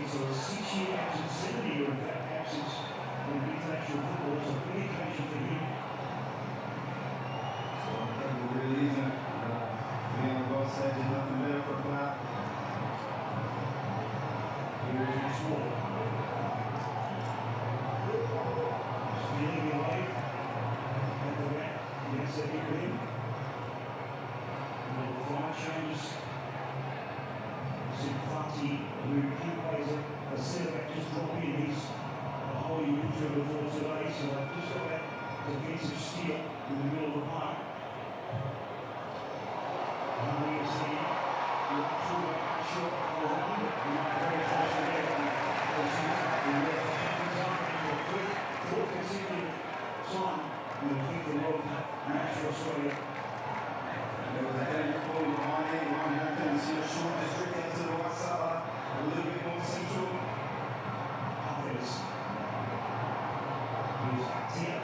So a 6-year absence, 7-year in fact absence from international football. It's a big occasion for him. So that really isn't being on both sides. There's nothing better for a player. Here is once more. He's feeling away at the back. Yes, they hit him. And the fire changes. Fati, who plays a centre-back, just dropped in. He's a whole midfield before today, so they've just got that defensive steal in the middle of the park. And we see right through that shot on the run, but very close to there. Fourth consecutive time in the FIFA World Cup match for Australia. There was a heading ball behind it. One more thing to see a short district into the right side, a little bit more central. Others. Here's Atia.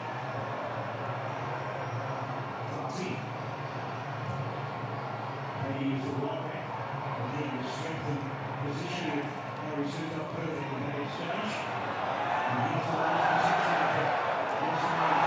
Fati. Maybe he's the right back. Again, the strength and position of Harry suits up perfect in that exchange. And here's the last position of Nestory.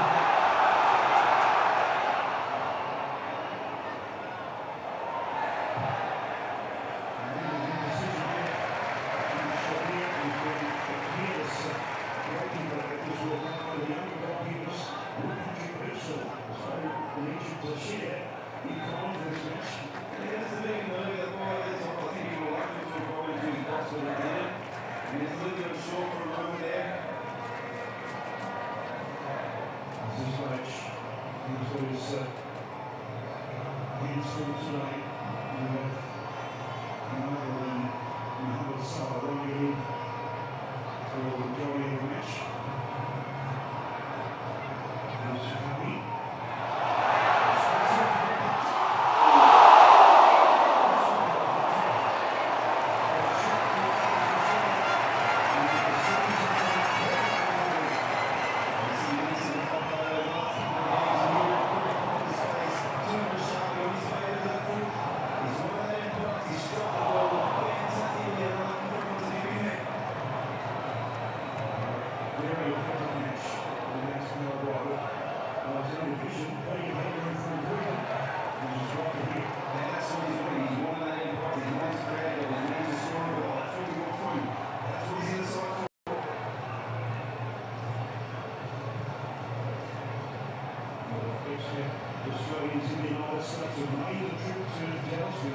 Australians in the United States have made the trip to Dallas to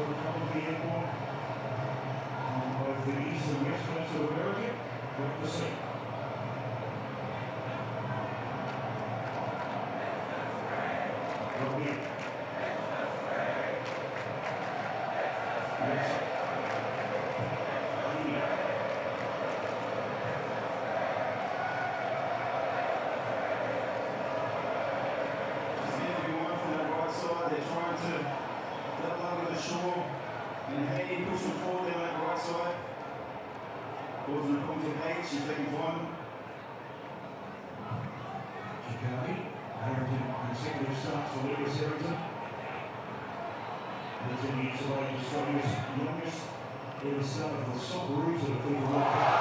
recover the airport on both the east and west coast of America. Great to see. They're trying to double over the shore, and Hayley pushing forward there on that right side. Causing a point of H, she's taking one. Harrington, consecutive starts for Lewis Harrington. He's in the Australia's youngest ever starter for the Socceroos at the FIFA World Cup.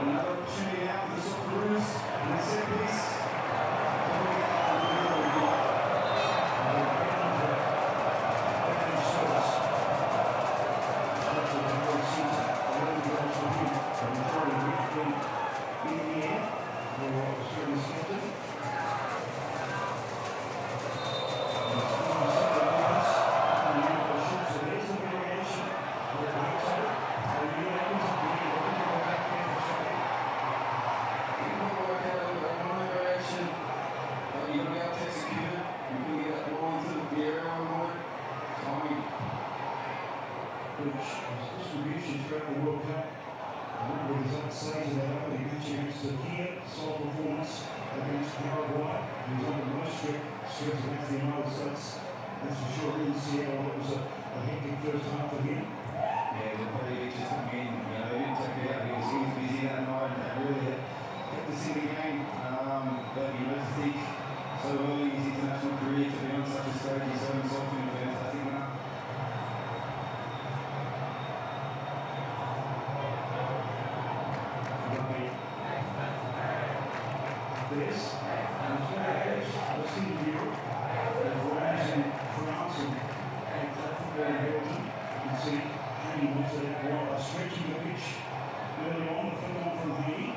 Another opportunity out for the Socceroos in the set piece. first half again. Yeah, the Popovic just come in, you know, they didn't take it out. He was busy that night and that really kept us in the game. But you know, to think so early in his international career to be on such a stage, he's shown himself in a fantastic manner. This, and it's very edge, I've seen Europe, there's Rams in France and football in Belgium. You can see Haney wants it out while stretching the pitch early on, the flick on from Haney.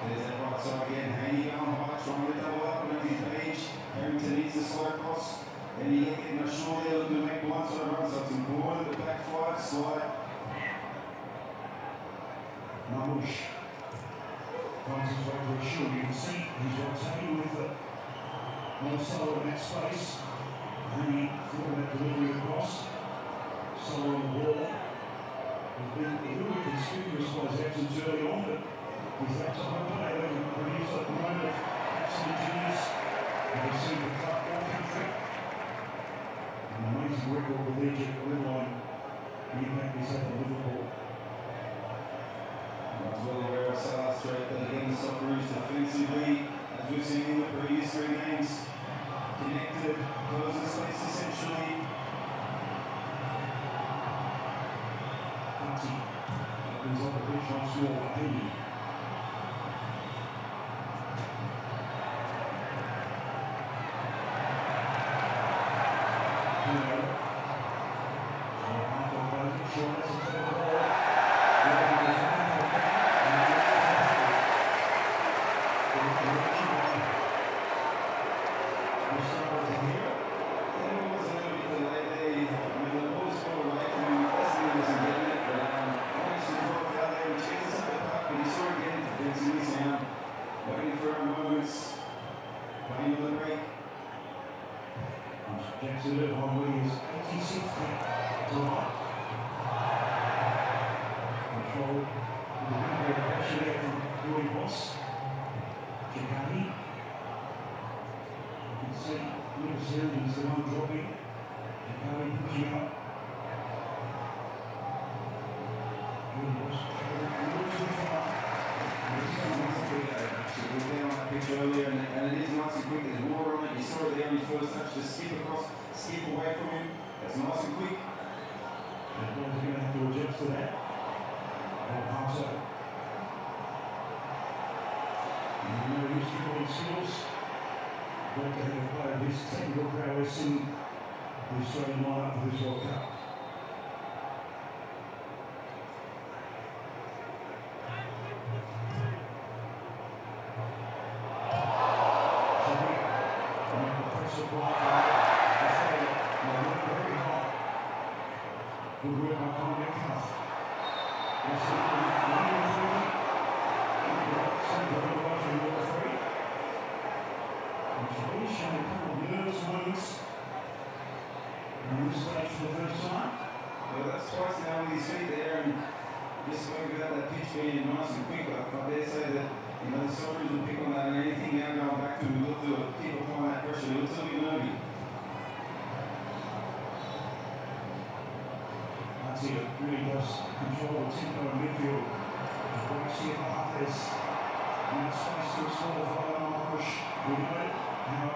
There's that right side again, Haney going high, trying to double up on his page. Harrington needs to slide across. Then you get getting a short there, looking to make blindside runs, so it's important the back five, slide. Marmouche finds his way to a shoot. You can see he's rotating with the Marcelo in that space. Haney thought that delivery across. Solo on the ball. He's been a little bit conspicuous by his absence early on, but he's that type of player that can produce at the moment of absolute genius. You can see the club all country. An amazing record with Egypt, real-line the impact he's had on Liverpool. As well aware of South Australia, but again the Socceroos defensively, as we've seen in the previous 3 games, connected, closing space essentially. Fati opens up the pitch once more for Haney. Jackson on with his 86th tonight. Control with a bit of pressure there from Roy Boss. Chicani. You can see Lucas Hilton's the one dropping. Chicani pushing up. Roy Boss a little too far. We're down on that pitch earlier, and it is nice and quick. There's water on it. You saw it there on his first touch. Just skip across, skip away from him. That's nice and quick. And they're going to have to adjust to that. Alfonso. And you know, he's got skills. Great to have a player of his technical prowess in the Australian lineup for this World Cup. Good work by Conor Metcalf. And he's shown a couple of nervous moments on this stage for the first time. Well, that's twice now with his feet there, and just spoke about that pitch being nice and quick. I dare say that, you know, the Socceroos will pick on that, and anything now going back to him, we'll look to keep applying that pressure. It looks a bit nervy. He really does control the tempo in midfield. Right here for Hafez. And space to explore for Marmouche. We know how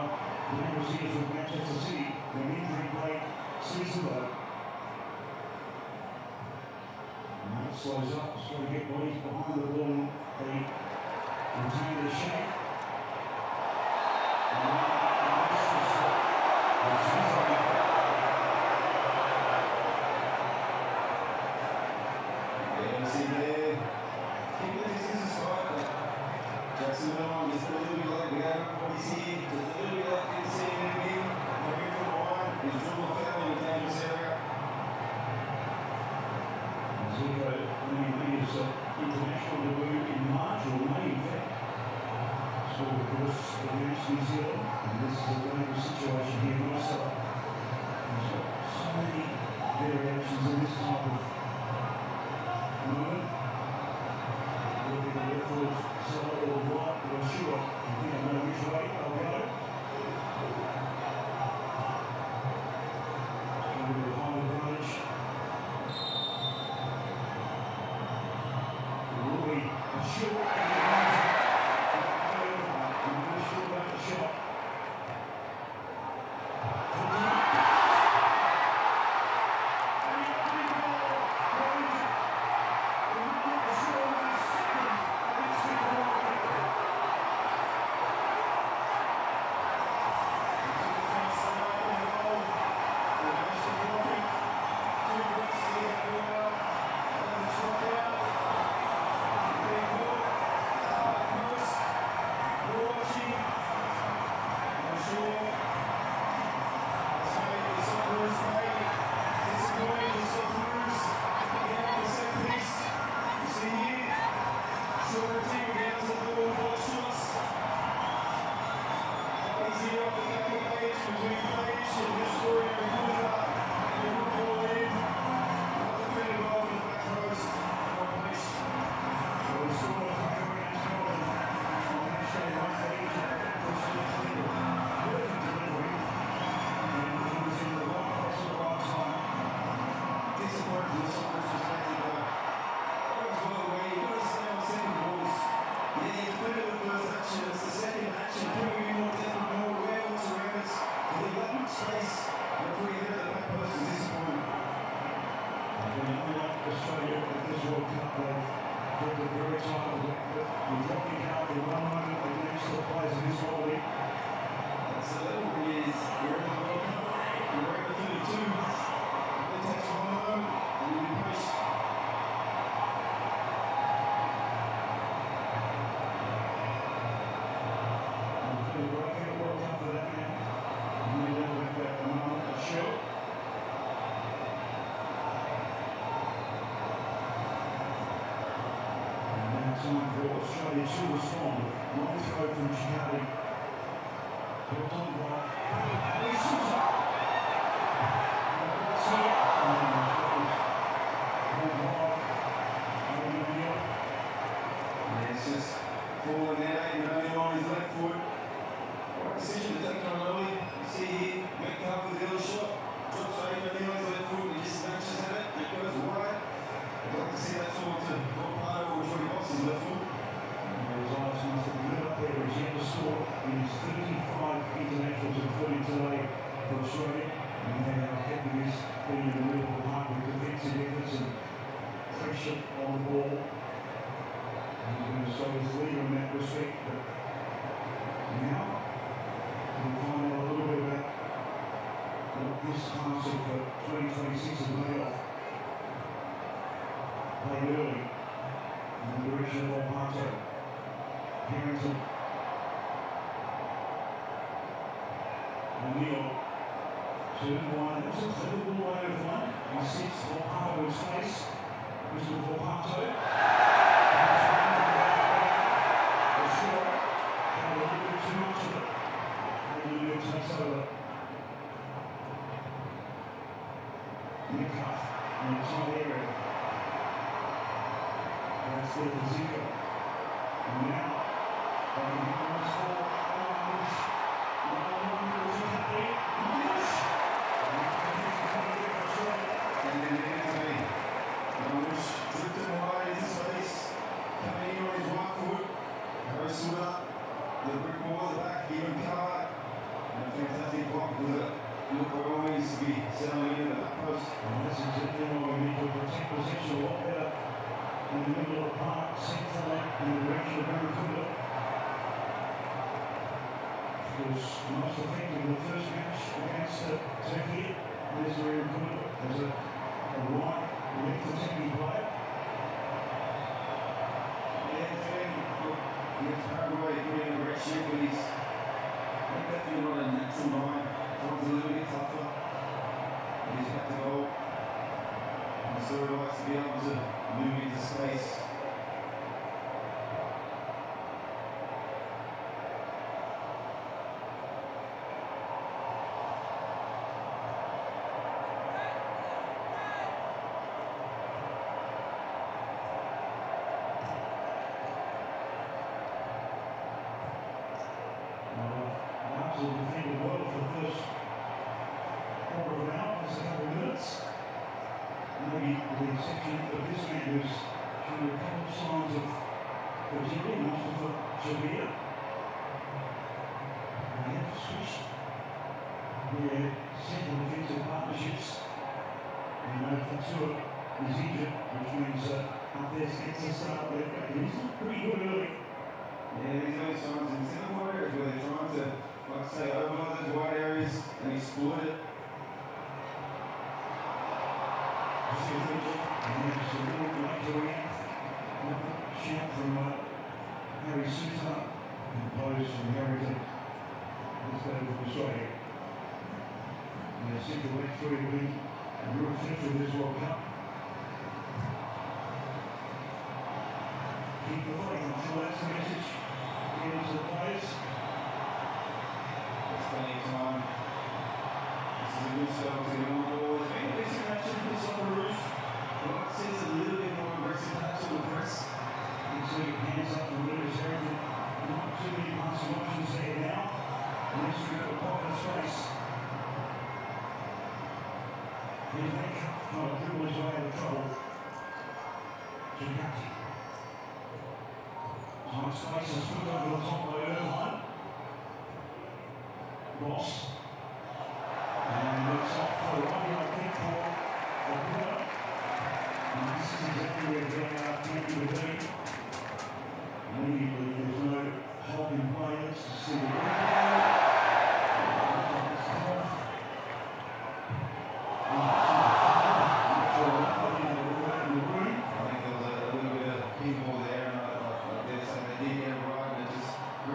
the numbers here with Manchester City, when injury break season though. And that slows up, so we get bodies behind the ball and they retain their shape. And this is See there, keep the distance aside, but Jackson Miller just a little bit like we had what he's here, just a little bit like didn't see him in, coming from behind, he's dribbled foul in the dangerous area. ZO1V made his international debut in March or May, in fact. So, of course, against New Zealand, and this is a dangerous situation here also. There's got so many variations in this type of moment. Will be the left foot, side or right, or sure. I think I know which way I'll go. So we'll behind the Time for Australia to respond. Long throw from Chiari. Built on by Sousa. It's just falling there, and only on his left foot. Right decision to take on early. You see here, Metcalf with the other shot. Drops only on his left foot, he just snatches at it, it goes wide. I'd like to see that sort to go part of which he lost his left foot. His eyes must have lit up there as he had to score in his 35 internationals, including today for Australia. And how effective he's been in the Liverpool park with defensive efforts and pressure on the ball. He's been Australia's leader in that respect. But now we'll find out a little bit about what this class of 2026 is made of. Played early in the direction of Volpato. Harrington. O'Neill. 2-1. That's a clever ball out of one. He sits Volpato's face. Mr. Volpato. Sure. Had a little bit too much of it. O'Neill takes over. Metcalf in the tight area. That's there for Zico. And now, they can go on this ball. And then Anthony. Bush drifted wide into space. Coming in on his right foot. Goes stood up. The brick ball at the back, even covered. And a fantastic block with it. Look what always to be settling into the back post. And that's exactly why we need to protect possession a lot better in the middle of the park, centrally in the direction of Irankunda. It was most effective in the first match against Turkey. There's Irankunda as a right left attacking player. Yeah, against Paraguay, putting in a great shape, but he's definitely not a natural nine. One's a little bit tougher. But he's back to goal. And Nestory likes to be able to move into space. Absolutely defended well for the first quarter of an hour, just a couple of minutes. Maybe with the exception of this man who's showing a couple of signs of in, Mustafa Jabir. They have switched their central defensive partnerships. And Fatua is injured, which means Hafez gets a start left back. He's looked pretty good early. Yeah, these early signs in some wide areas where they're trying to, like I say, overload those wide areas and exploit it. And there's a little late to react. Shout from Harry Suter and Bose from Harrington. Let's go from Australia. And the central back three will be a real feature of this World Cup. Keep the fight, I'm sure that's the message. Get into the players. There's plenty of time. This is a good start to get on board. It's been a decent action for the Socceroos. Well, it seems a little bit more aggressive touch on the press. You can see hands up from Lewis Harrington. Not too many passing options there now. Nestory got a pocket space. Here's Nick trying to dribble his way out of trouble. Gigatti. Tight space is put over the top by Irvine. Ross. And looks off for a rugby, I think, for Irankunda. And this is exactly where they are tempted to be. Immediately, there's no holding players to see the rebound.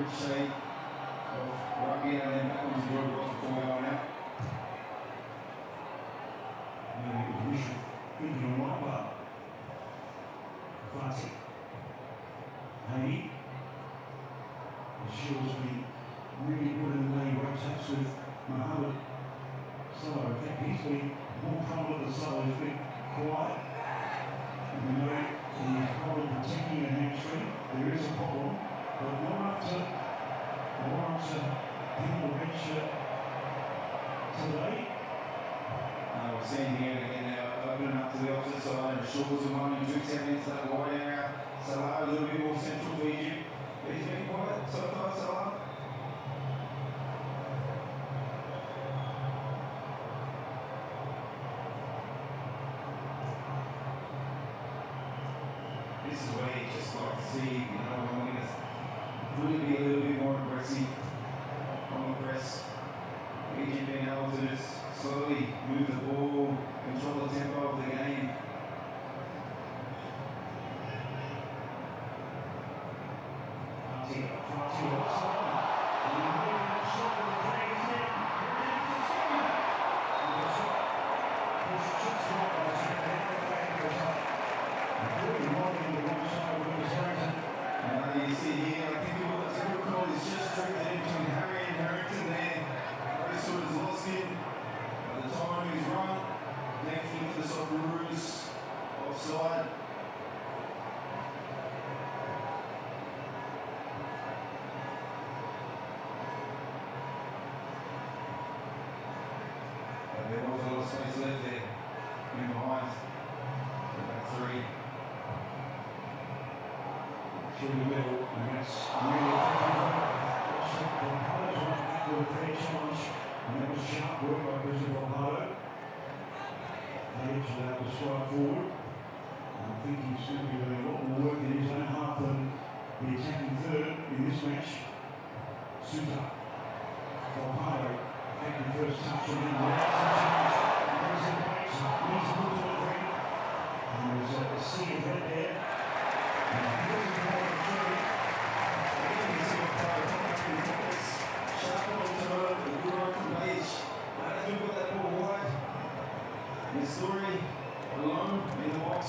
Shape of rugby and then back onto the road before we are out. Maybe it was Richard thinking on one bar. Fati. Haney. The Shield's been really good in the way he rotates with Mohammed Salah. In fact, he's been more prominent than Salah. He's been quiet. And we know he's probably protecting a hamstring. There is a problem, but not enough to warrant him on the bench today. We're seeing here again now, opening up to the opposite side, and Shaw's and one who drifts out into that wide area. Salah a little bit more central for Egypt. But he's been quiet so far, Salah. This is where you just like to see, you know, when it's really be a little bit more aggressive on the press. Egypt being able to just slowly move the ball, control the tempo of the game. You see here, I think what the technical call is just drifted in between Harry and Harrington there. Harry sort of lost him. By the time he's run, thankfully for the Socceroos, offside. But there was a lot of space left there in behind. Back three. Through the middle, and that's really effective. Bombardo's went back with a fair challenge, and that was sharp work by Brisbane Bombardo. Page allowed to strike forward. I think he's going to be doing a lot more work in his own half than the attacking third in this match. Suter. Bombardo, effective first touch on him. There's a base, needs a good delivery. And there's a sea of red there. Nestory alone in the box.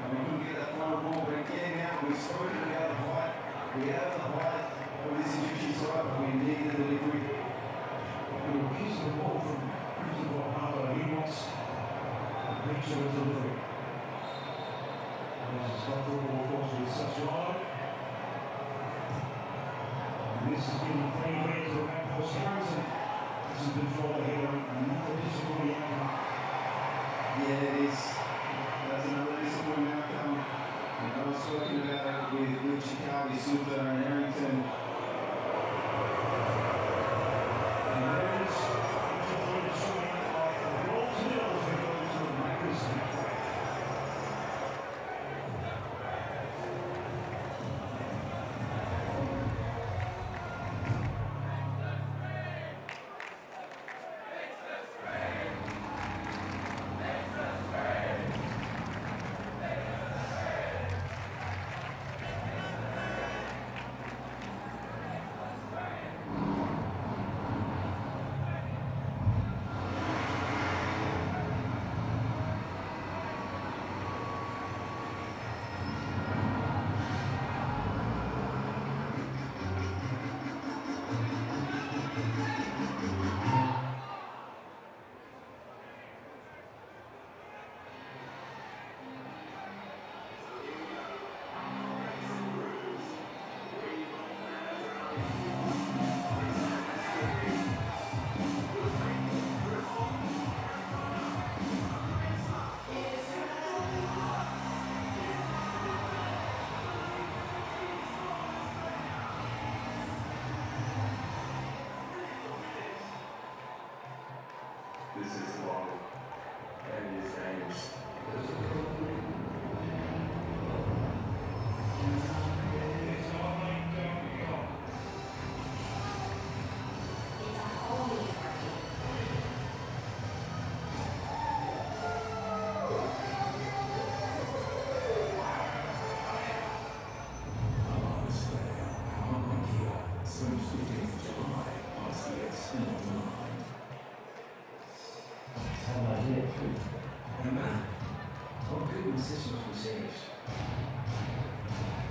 And we couldn't get that final ball, but again now we've spoken about the height. We have the height of this Egyptian side, but we need the delivery. He will kiss the ball from Brisbane Bombardo. He wants a picture of delivery. There's a stop for all, of course, with Socceroos. And this is getting played away to the back post. Harrington doesn't control the header. Another disappointing outcome. Yeah, it is. That's another disappointing outcome. And I was talking about that with decision from serious.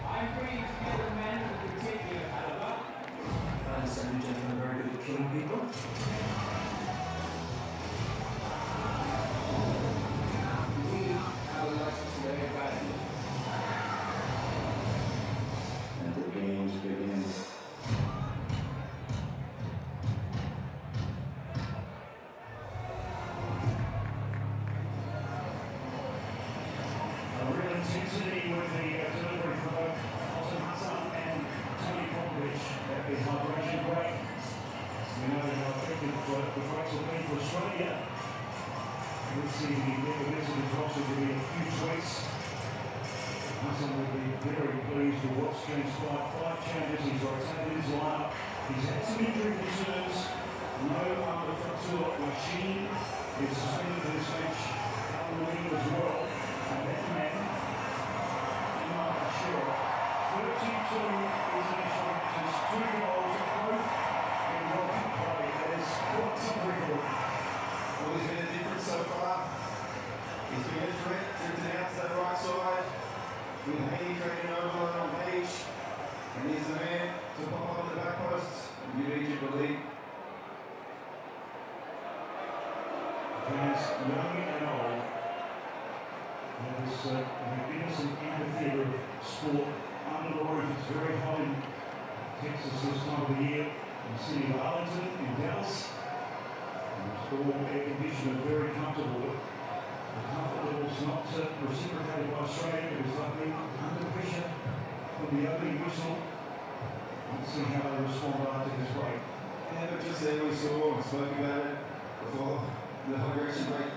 I'm bringing together men of particular caliber. I understand you gentlemen are very good at killing people. We have a license to lay back. And the games begin. Real intensity with the delivery from both and Tony Popovic at the hydration break. We know how effective the breaks will be for Australia. We'll see the visitor drops will be a few tweaks. Hassan will be very pleased with what's transpired. 5 changes, he's rotated his lineup. He's had some injury concerns. No Fatour machine is suspended for this match. Alan Lee as well. And that man, sure. 32 international matches, 2 goals, both in World Cup play. That is quite some record. Well, he's been a difference so far. He's been a threat, drifting out to that right side. With Haney creating an overload on Page. And he's the man to pop up the back post. New Egypt will lead. Fans, young and old. There's a magnificent amphitheatre of sport under the roof. It's very hot in Texas this time of the year. In the city of Arlington, in Dallas. It's all air conditioned and very comfortable. But the comfort level's not reciprocated by Australia because they've been under pressure from the opening whistle. Let's see how they respond after this break. Yeah, but just there we saw and spoke about it before the hydration break.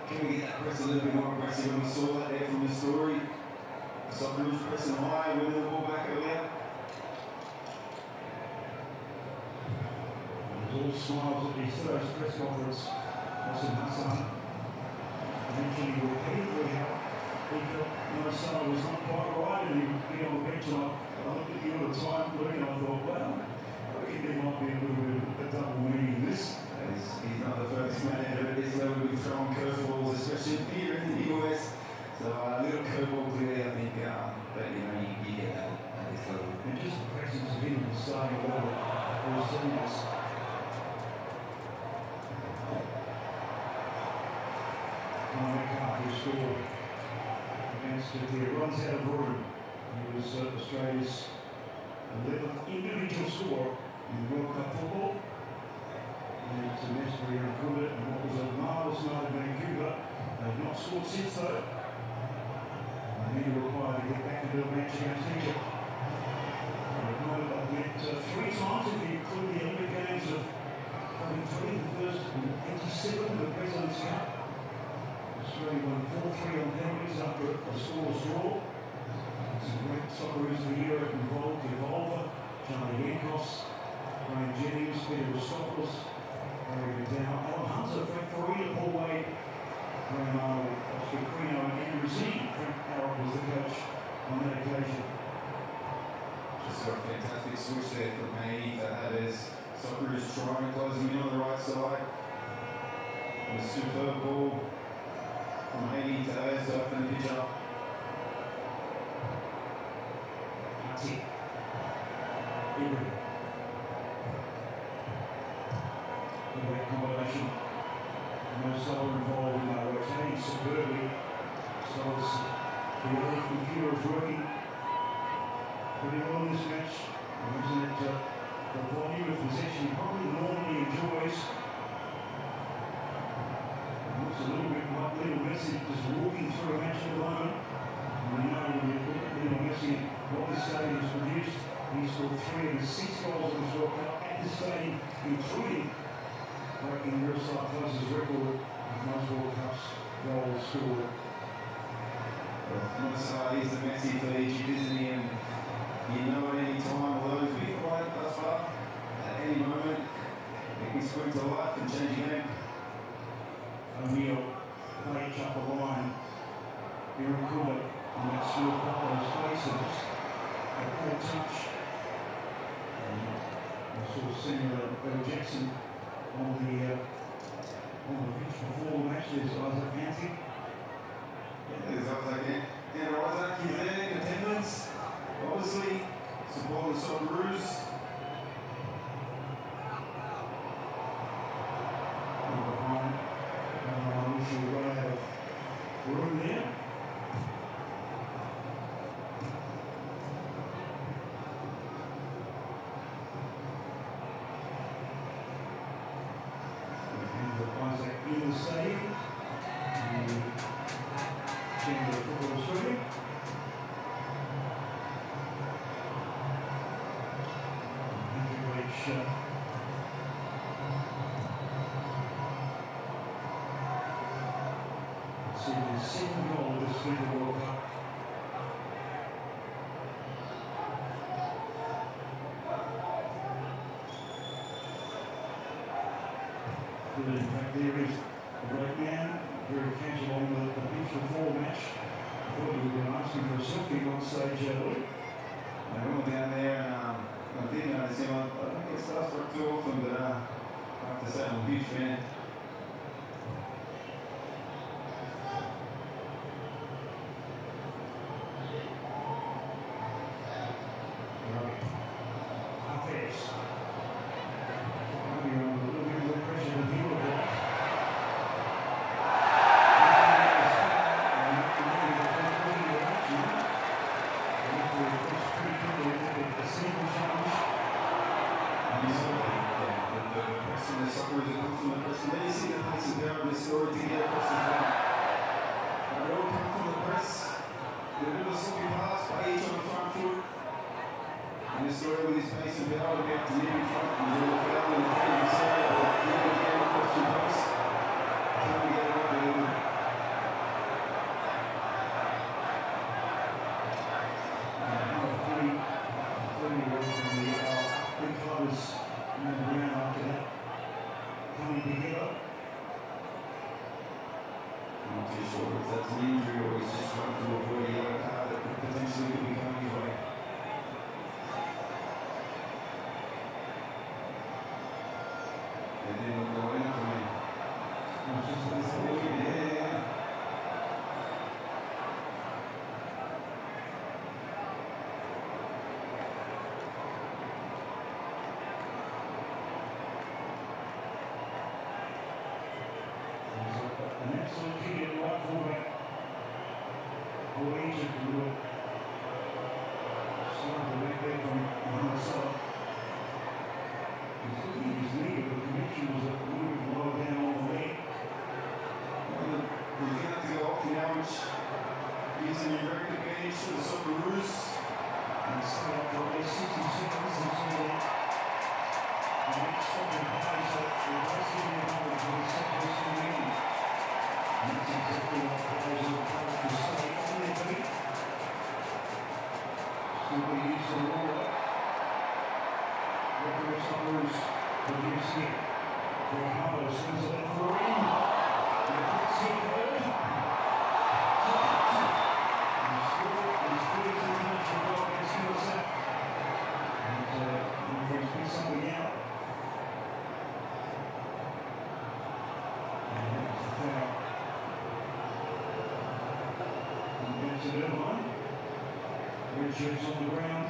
Can we get that press a little bit more aggressive? When we saw that there from Nestory, the Socceroos pressing high, winning the ball back earlier. There's all smiles at his first press conference. Hassan mentioning repeatedly how he felt Marcelo was not quite right and he would be on the bench. And I looked at you at the time, Luke, and I thought, well, I reckon there might be a little bit of a double meaning in this. He's not the first man ever at this level to be throwing curveballs, especially here in the US. So a little curveball today, I think, but you know, you get that at this level. And just the presence of him in the starting order was serious. Who scored against it here, runs out of room. He was Australia's 11th individual scorer in World Cup football. And it's a Nestory Irankunda, and what was a marvellous night in Vancouver. They've not scored since though. They need to require to get back into a match against Egypt. They've met 3 times if you include the Olympic Games of 2020, the first in 87 in the President's Cup. Australia won 4-3 on penalties after a scoreless draw. Some great Socceroos of the year involved, Evolver, Charlie Yankos, Graham Jennings, Peter Rostopoulos, Harry McDowell, Alan Hunter, Frank Farina, Paul Wade, Graham Arnold, Oscar Crino, and Andrew Z. Frank Arrow was the coach on that occasion. Just a fantastic switch there from Haney to have his Socceroos trying to close him in on the right side. And a superb ball from Haney to Ayers to open the pitch up. That's it. Ibrahim. That combination. No Solo involved in that rotating superbly. So the early computer is working pretty well in this match. Using it the volume of possession he probably normally enjoys. Looks a little bit like Lionel Messi just walking through a match at the moment. And we know when you look at Lionel Messi and what this stadium has produced, he's scored 3 of his 6 goals in this World Cup at this stadium, including breaking Miroslav Klose's record of most World Cups goals scored. Marcelo is the Messi for Egypt, isn't he? And you know at any time, although he's been quiet thus far, at any moment, he can spring to life and change the game. O'Neill, Page up the line. Irankunda on that small couple of spaces. A poor touch. And I saw Senior Bill Jackson on the pitch before the match. There's Isaac Antic. There's Isaac See the second goal of this FIFA World Cup. In fact, there is a great man, very casual on the pitch before match. I thought you were going to ask him for a selfie on stage, Luke. I went down there and I'm thinking I see him. I don't get starstruck too often, but I have to say I'm a huge fan. The Socceroos that come from the press, and then you see the pace and power of Nestory to get across the front. They all come from the press. They're a bit of a sloppy pass by each on the front foot. And Nestory with his pace and power to be able to nip in front and draw the foul in the defending area, but give it again across the post. Can we get it right there? I'm not too sure if that's an injury or he's just trying to avoid a yellow card that could potentially be coming his way. They didn't go in for me. Yeah. An excellent kick at right fullback. For Egypt, who will start the back there from Mohamed. He's looking at his knee, but the connection was a little bit lower down on the leg. Well, we're going to go off now, which gives an direct advantage to the Socceroos. And stay up for at least 60 seconds until the next stopping pace that will basically be available for the Socceroos to win. And that's exactly what players are encouraged to stay on their feet. Still be used to the water. Referee Socceroos reduce here. Irankunda swings it left for in. And the quick skip third. And score is 42 minutes for goal against USA. And referees pick something out. And that's the foul. To the line. Red shirts on the ground.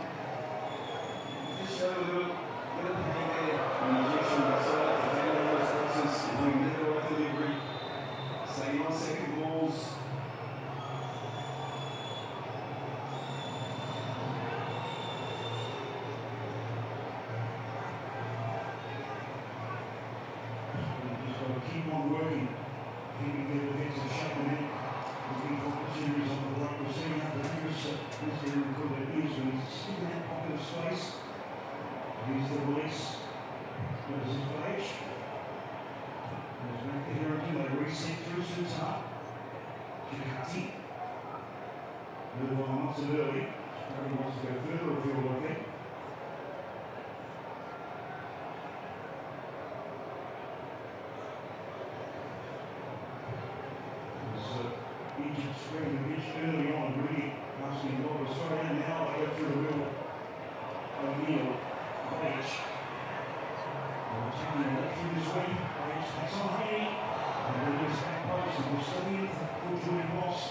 Just showed a little bit of pain there on the ejection, but so that the defender of those boxes, if we can get the right delivery, staying on second balls. We've just got to keep on working, keeping the defensive shape and then looking for opportunities on the right. We're seeing how dangerous Mr. Irankunda is when he's still in that pocket of space. Here's the release. There's his page. There's back to Irankunda. Reset through Sutar. Chikati. Move on, not so early. Probably wants to go further afield like that. Egypt spreading the pitch early on, really asking a lot of Australia. Now they go through the middle. O'Neill, Page. Taking it through this way. Page takes on Haley. And then goes back post and will stay in for Julian Moss.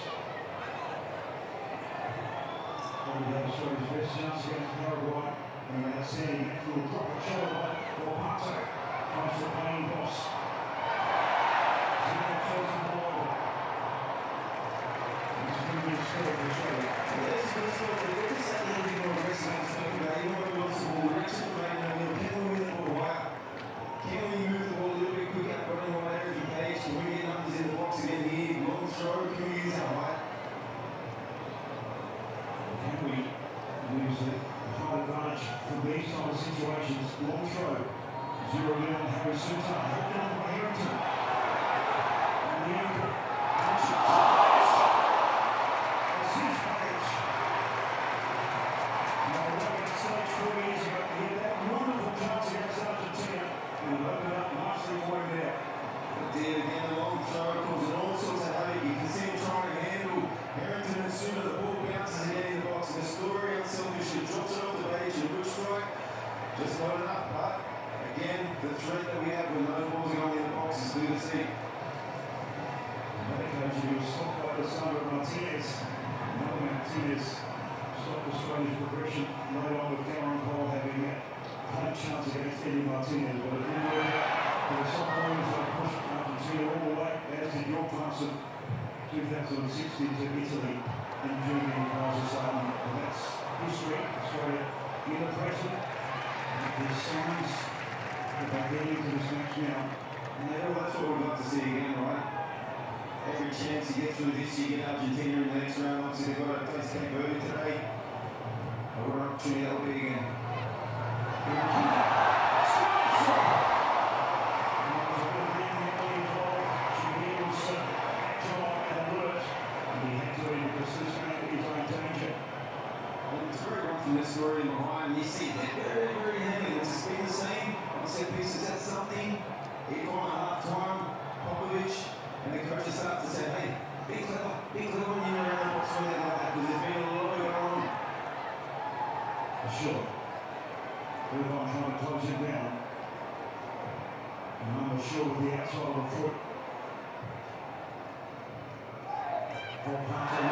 Probably have Australia's best chance against Paraguay. And an outstanding natural drop of shoulder for Pato. Comes the playing boss. Zero tells the ball over. Let's go start the good set a little bit more aggressive and stuff about even when we lost the ball, direction right now, can we win the ball? Wow. Can we move the ball a little bit quicker, running on every page? Can we get numbers in the box again here? Long throw, can we use our height? Can we use the high advantage from these type of situations? long throw. 0-0 Harry Suter. Hooked on by Irankunda. And the angle. It's his page. Now, look at stage 4 years ago. He had that wonderful chance against Argentina. And opened up nicely for him there. Again, a long throw, causing all sorts of havoc. You can see him trying to handle Irankunda, and sooner the ball bounces again in the box. Nestory unselfishly drops it off the page and a good strike. Just not enough, but again, the threat that we have when those balls are going in the box is clear to see. He was stopped by Alessandro Martinez. Another Martinez stopped Australia's progression later on with Cameron Cole having played chance against Eddie Martinez. But it didn't work out for the Socceroos. They pushed Argentina all the way, as did your class of 2016 to Italy in June in Kazakhstan. And that's history. Australia in the present. There's signs that they're getting into this match now. Yeah, well, that's what we'd like to see again, right? Every chance you get through this, you get Argentina in the next round. Obviously, they've got to face Cape Verde today. What an opportunity that'll be again. It's a great run from Nestory in behind. You see, they're very, very heavy. It's been the same on set pieces. That's something. Even on half time, Popovic and the coaches start to say, hey, be clever when you're around the box when they're like that, because there's been a lot going on. Sure. Irvine trying to close it down. And I'm sure with the outside of the foot. For Panther.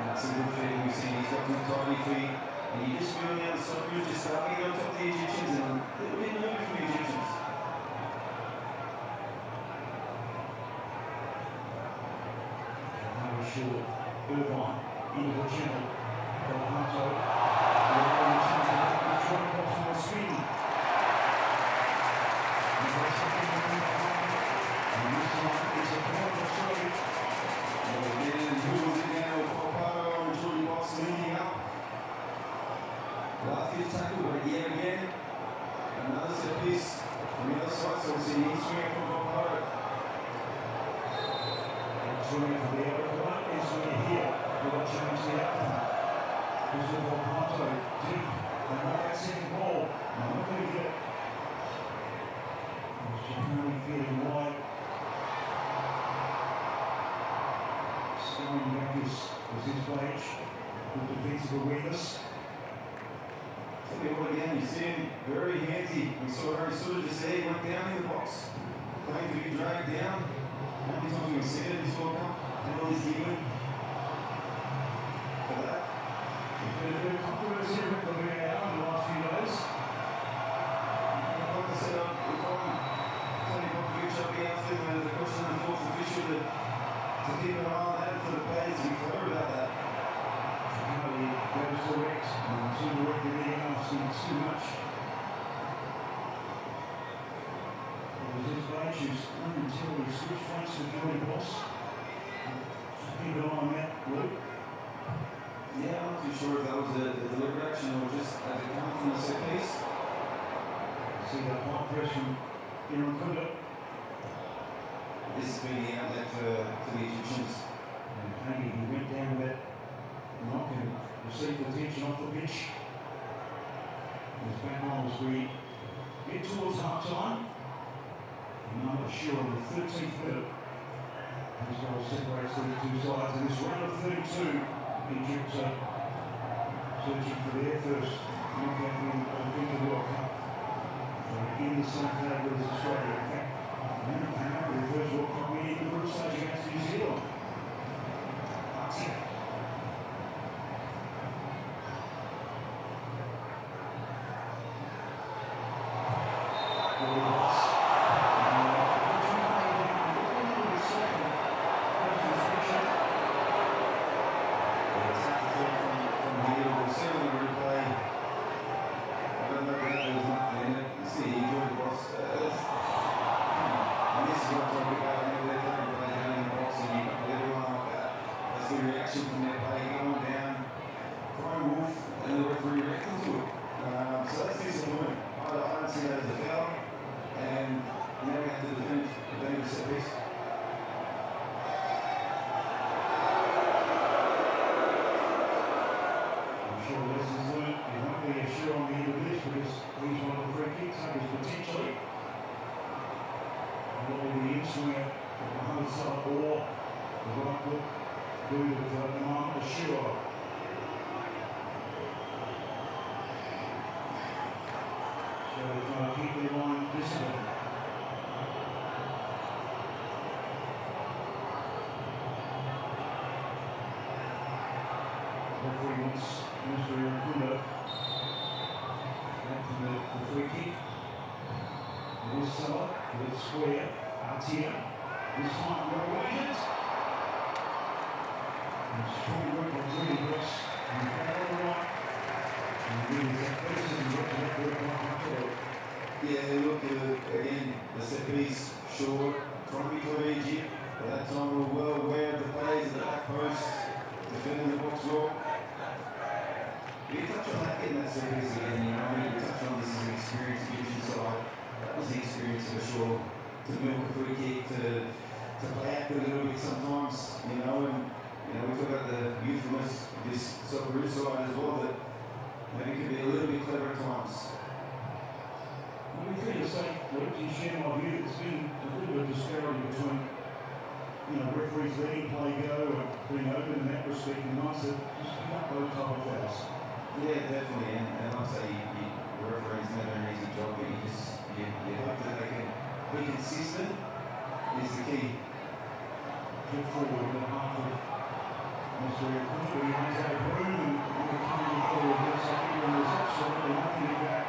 That's a good feeling we've seen. He's got some tiny feet, and you just feel the other Socceroos just starting on top of the Egyptians, and a little bit nervous from the Egyptians. How short. Irvine into the channel. Delhanto. Trying to box for a spin. And this one is a powerful straight. Again, who was it now? Popado and Jordan Box leading up. Last year's tackle, but yet again, another set piece from the other side, so we'll see he's swinging from Popado. Swinging for the other one is here. Will change the outcome. This is Popado deep. And not that second ball. Not going to get it. Chicani feeling wide. Scoring back is his page. Good defensive awareness. Tell you what, again, you see him very handsy. We saw Harry Suter just there, he went down in the box, playing to be dragged down. How many times have we seen it this World Cup? Penalties given for that. There's been a bit of controversy with the VAR in the last few days. Like I said, we've got Tony Popovic up here asking the question of the fourth official to keep an eye on that for the players to be clear about that. He goes direct, and too direct in the asking too much. There's his page who's unintentionally switched flanks with Johnny Boss. Keep an eye on that, Luke. Yeah, I'm not too sure if that was a deliberate action or just as it comes from the set piece. See that high press from Irankunda. This has been the outlet for the Egyptians. And Hagee, he went down with that knock and received attention off the pitch. His back on as we get towards half time. And I'm not sure on the 13th minute. This goal separates the two sides in this round of 32. Egypt searching for their first knockout win of the World Cup. In the same category as Australia. In fact, America came out with their first World Cup win in the group stage against New Zealand. That's it. from their play, going down, crying wolf, and the referee reckons to it. So that's disappointing. I don't see that as a foul, and now we have to defend the set piece. I'm sure lessons learned. You won't be sure on the end of this because he's one of the free kick takers potentially. What will the in-swinger of Mohamed Salah or the right foot do with Imam Ashura? So they're trying to keep their line disciplined. Referee wants Nestory Irankunda back from the free kick. It is Salah, with square, Artia, this time Norwegians. And strong work by Tony Popovic, and all right. And really that person who got that work right up there. Yeah, look, again, the set piece, short, trying to be clear Egypt. At that time, we were well aware of the plays at the back post, defending the box well. We touched on that in that set piece again, you know, we touched on this as an experience Egyptian side. That was the experience for sure, to milk a free kick, to play out a little bit sometimes, you know, and you know, we talk about the youthfulness of this Socceroos side as well, that maybe could be a little bit clever at times. Well, we feel the same, Luke, you share my view. There's been a little bit of disparity between, you know, referees letting play go and being open in that respect, and nice that just pick up those type of fouls. Yeah, definitely, and like I say, the referee's never an easy job, but you hope that they can be consistent is the key. Get forward in the half of Nestory Irankunda, but he runs out of room and we're coming forward with something, and there's absolutely nothing in that.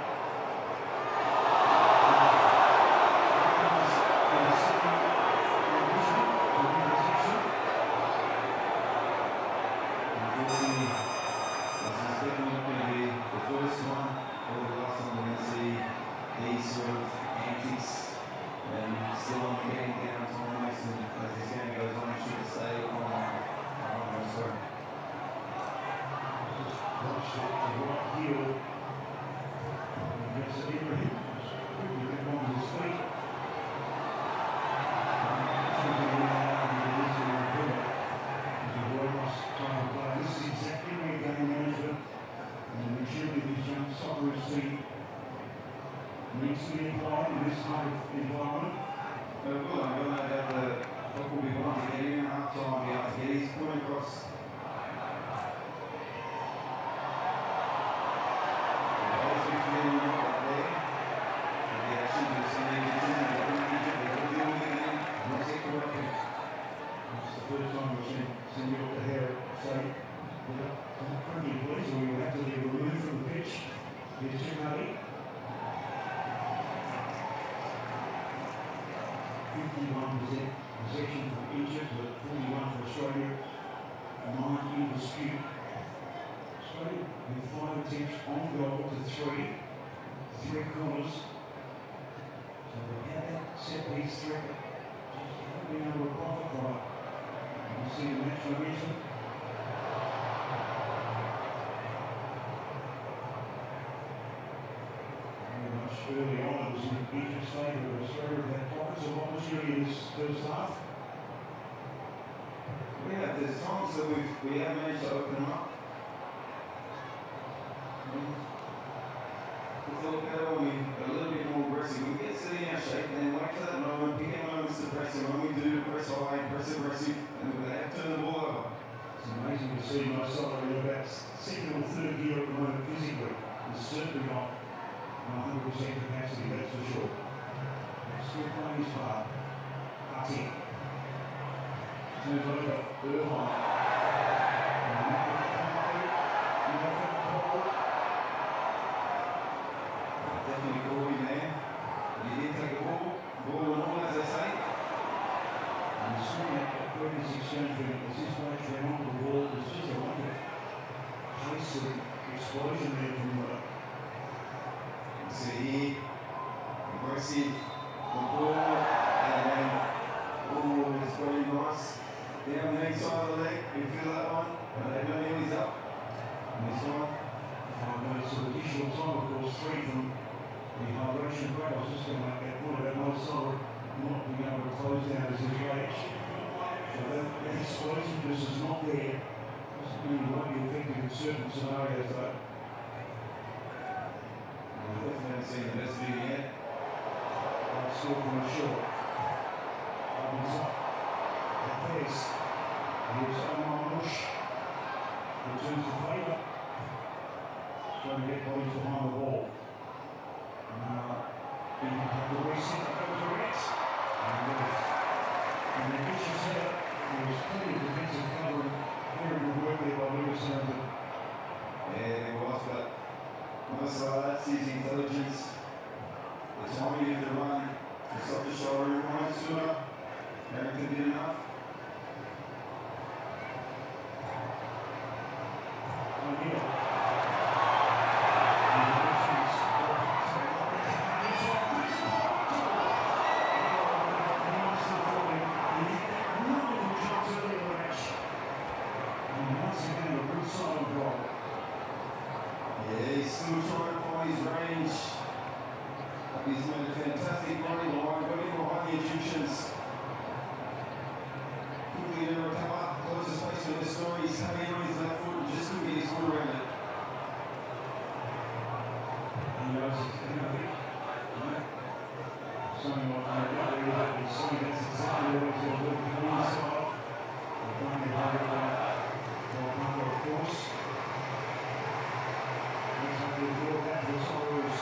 Needs to be applied in this kind of environment. Well, I don't know about the what will be wanting to get in half time, be able to get his point across. It's the first time we've seen Senor Tahir say, "Premier please, or we will have to be removed from the pitch." Here's Chimati. 51% possession for Egypt, but 41 for Australia. 9 in dispute. Australia with 5 attempts on goal to 3 corners. So they had that set piece threat, just haven't been able to profit from it. You see the match momentum. Very much early on, it was in Egypt's favour, but Australia had pockets of opportunity in this first half. Yeah, there's times that we have managed to open them up. It's all better when we're a little bit more aggressive. We get set in our shape and then wait for that moment, pick our moments to press, and when we do, press high, press aggressive, and we have to turn the ball over. It's amazing to see myself in about second or third gear at the moment physically. It's certainly not 100% capacity, that's for sure. But still playing his part. Artie. Turns over, Irvine. Definitely call him there. He did take a ball and all, as they say. And seeing that previous exchange when as this match ran onto the ball, there's just a lack of pace and explosion there from See here, aggressive, the ball, and then, oh, it's very nice. Down the inside of the leg, you feel that one? I was just going to make that point about Nestory not being able to close down as his age. So that explosiveness is not there. Doesn't mean he won't be effective in certain scenarios, though. I definitely haven't seen the best view yet. Still from a short. Opens up. Defense. Here's Irankunda. Returns the favour. Trying to get bodies behind the ball. The reset that goes direct. And the vicious header. There was plenty of defensive cover and very good work there by Lewis Hamilton. Yeah, it was, but most of that's his intelligence. The timing of the run, just off the shoulder, right sooner. Irankunda did enough. Yeah, he's still trying to find his range. He's made a fantastic running line, got in behind the Egyptians. Quickly to recover, close the space with Nestory. He's coming in on his left foot and just couldn't get his foot around it. He knows it's going to be something like that. He's saying that's exactly what he's going to do. Come inside. They're going to have it Irankunda, of course. Let's have the ball back to the Socceroos.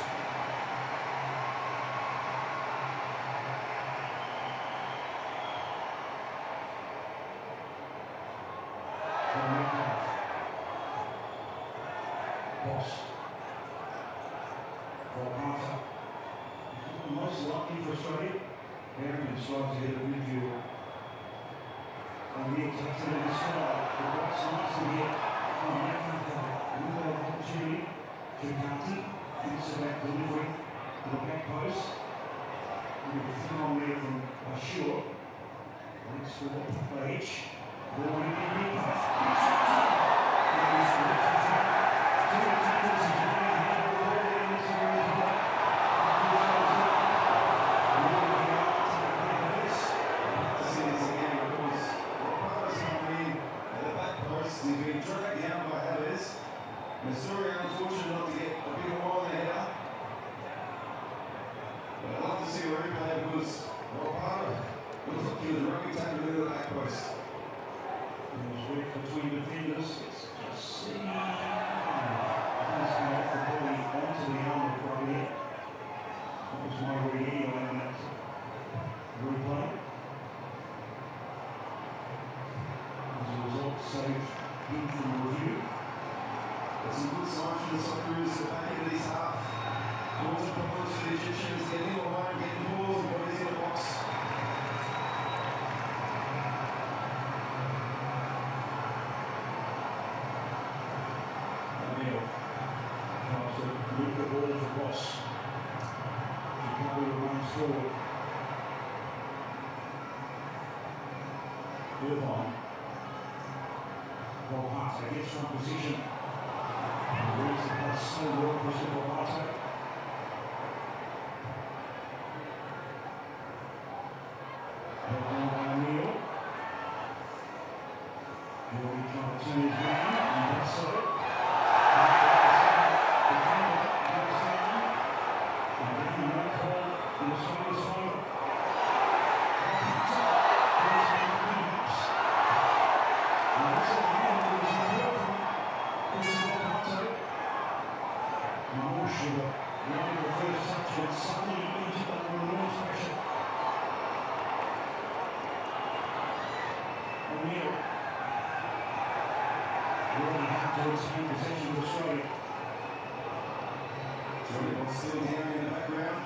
Boss. Most lucky for Australia. Irankunda strives ahead of midfield. And the takes it in the stride. The box nice to get. Window of opportunity. Chants thinks about delivery to the back post. And a thing on there from Ashur. Next for Page. Ball in the big pass. He's been dragged down by headers. Nestory unfortunate not to get a bit more on the header. But I'd love to see a replay because Irankunda looks like he was running down the middle of the back post. There's work between defenders. It's just see. He's come off the body onto the arm of right here. That was my read anyway on that replay. As a result, saved him from review. That's some good signs for the Socceroos at the back end of this half. Causing problems for the Egyptians, getting the line, getting balls and bodies in the box. O'Neill tries to move the ball for Ross. Chicago runs forward. Irvine. Volpato gets from position. And reads the pass so well, Christian Volpato. Held down by O'Neill. Geordie trying to turn his round, and that's so. Defender goes down. And then no call in Australia's favour. Volpato. There's the relapse. And that's all the hand that was involved from. This is Volpato. Marsh with the first touch, but suddenly into the enormous pressure. O'Neill. Really hard to retain possession of Australia. Johnny still down in the background.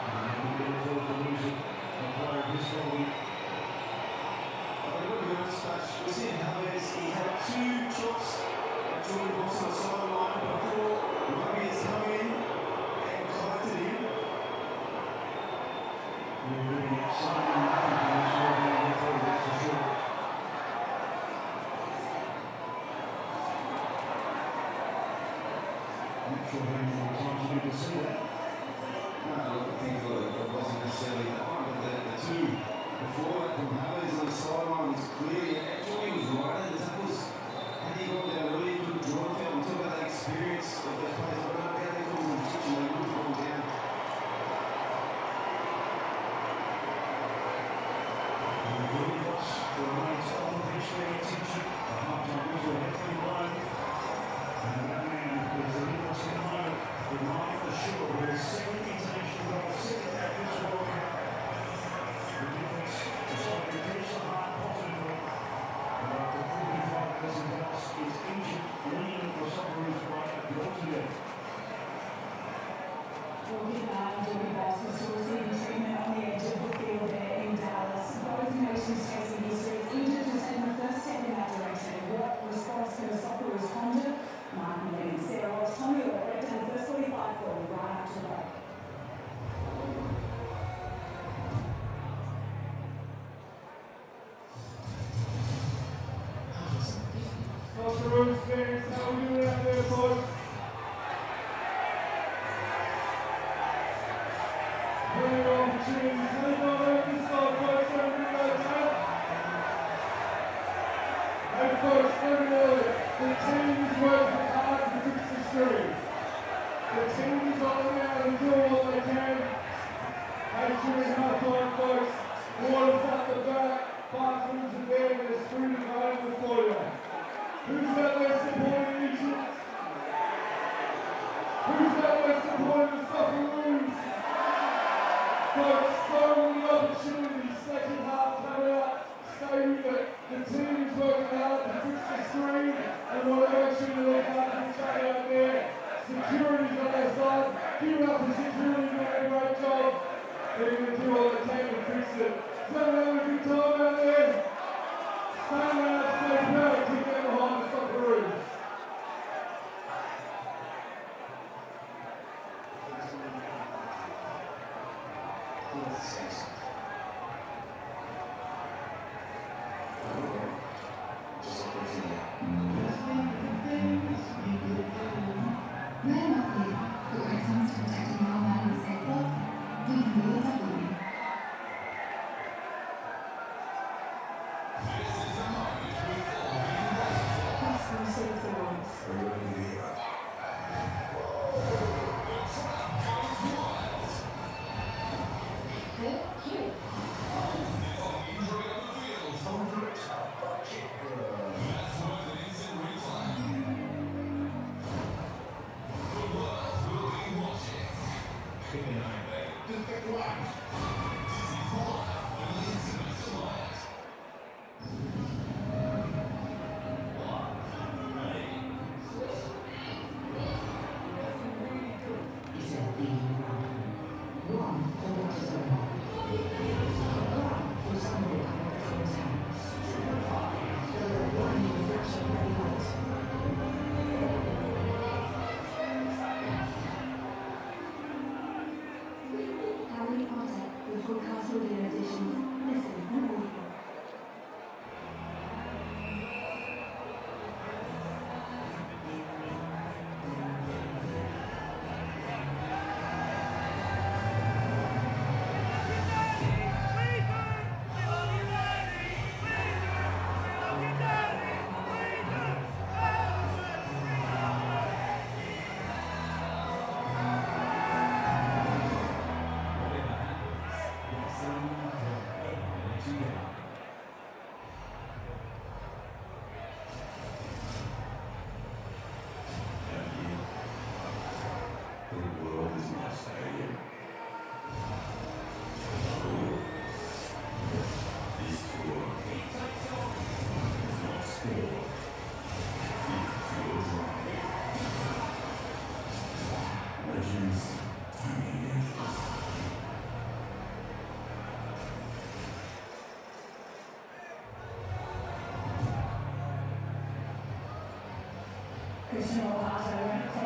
And we can afford to lose it. A player of this quality. We're seeing Havertz. He had two shots at Jordan Boss on the sideline before Rugby has come in and collected him. We're really exciting nothing from this Australian referee, that's for sure. sure how many more times you need to see that. No, look, I think it wasn't necessarily that one, but the two before that from Harvey's on the sidelines, clearly, actually was right in the tackles. Had he gone down early, he could have drawn it. We talk about that experience of those players. I don't know how they call them, they would have gone down. The right on the pitch there, attention. A half-time whistle, heavily blown. And that man is the Nicholas in the moment. The right for sure, with his second international goal, second at this World Cup. The difference decided to reach the heart positively. The 45,000 plus is Egypt leading the Socceroos by a goal to nil. Was receiving treatment on the edge of the field there in Dallas. Both nations chasing history. Egypt has taken the first step in that direction. What response can the Socceroos conjure? Martin Lee and Sarah Ross, Tommy Popovic in the first 45 forward right after the break. Socceroos fans, how are you doing out there, boys? Plenty of opportunities. Let's go over this side, folks. Don't bring those out. Hey, folks, let me know it. The team is working hard to fix the series. The team is on out and doing what they can. Hey, during half-time, folks, water's at the back, bathrooms are there, and there's food available for you. Who's out there supporting Egypt? Who's out there supporting the Socceroos? Folks, so many opportunities, second half coming up. Stay with it. The team is working hard to fix the screen, and we'll eventually look after each other out there. Security's on their side. Give it up for security, doing a great job. They're going to do all they can to fix it. Is that having a good time out there? Stand out, stay proud, keep them behind the Socceroos.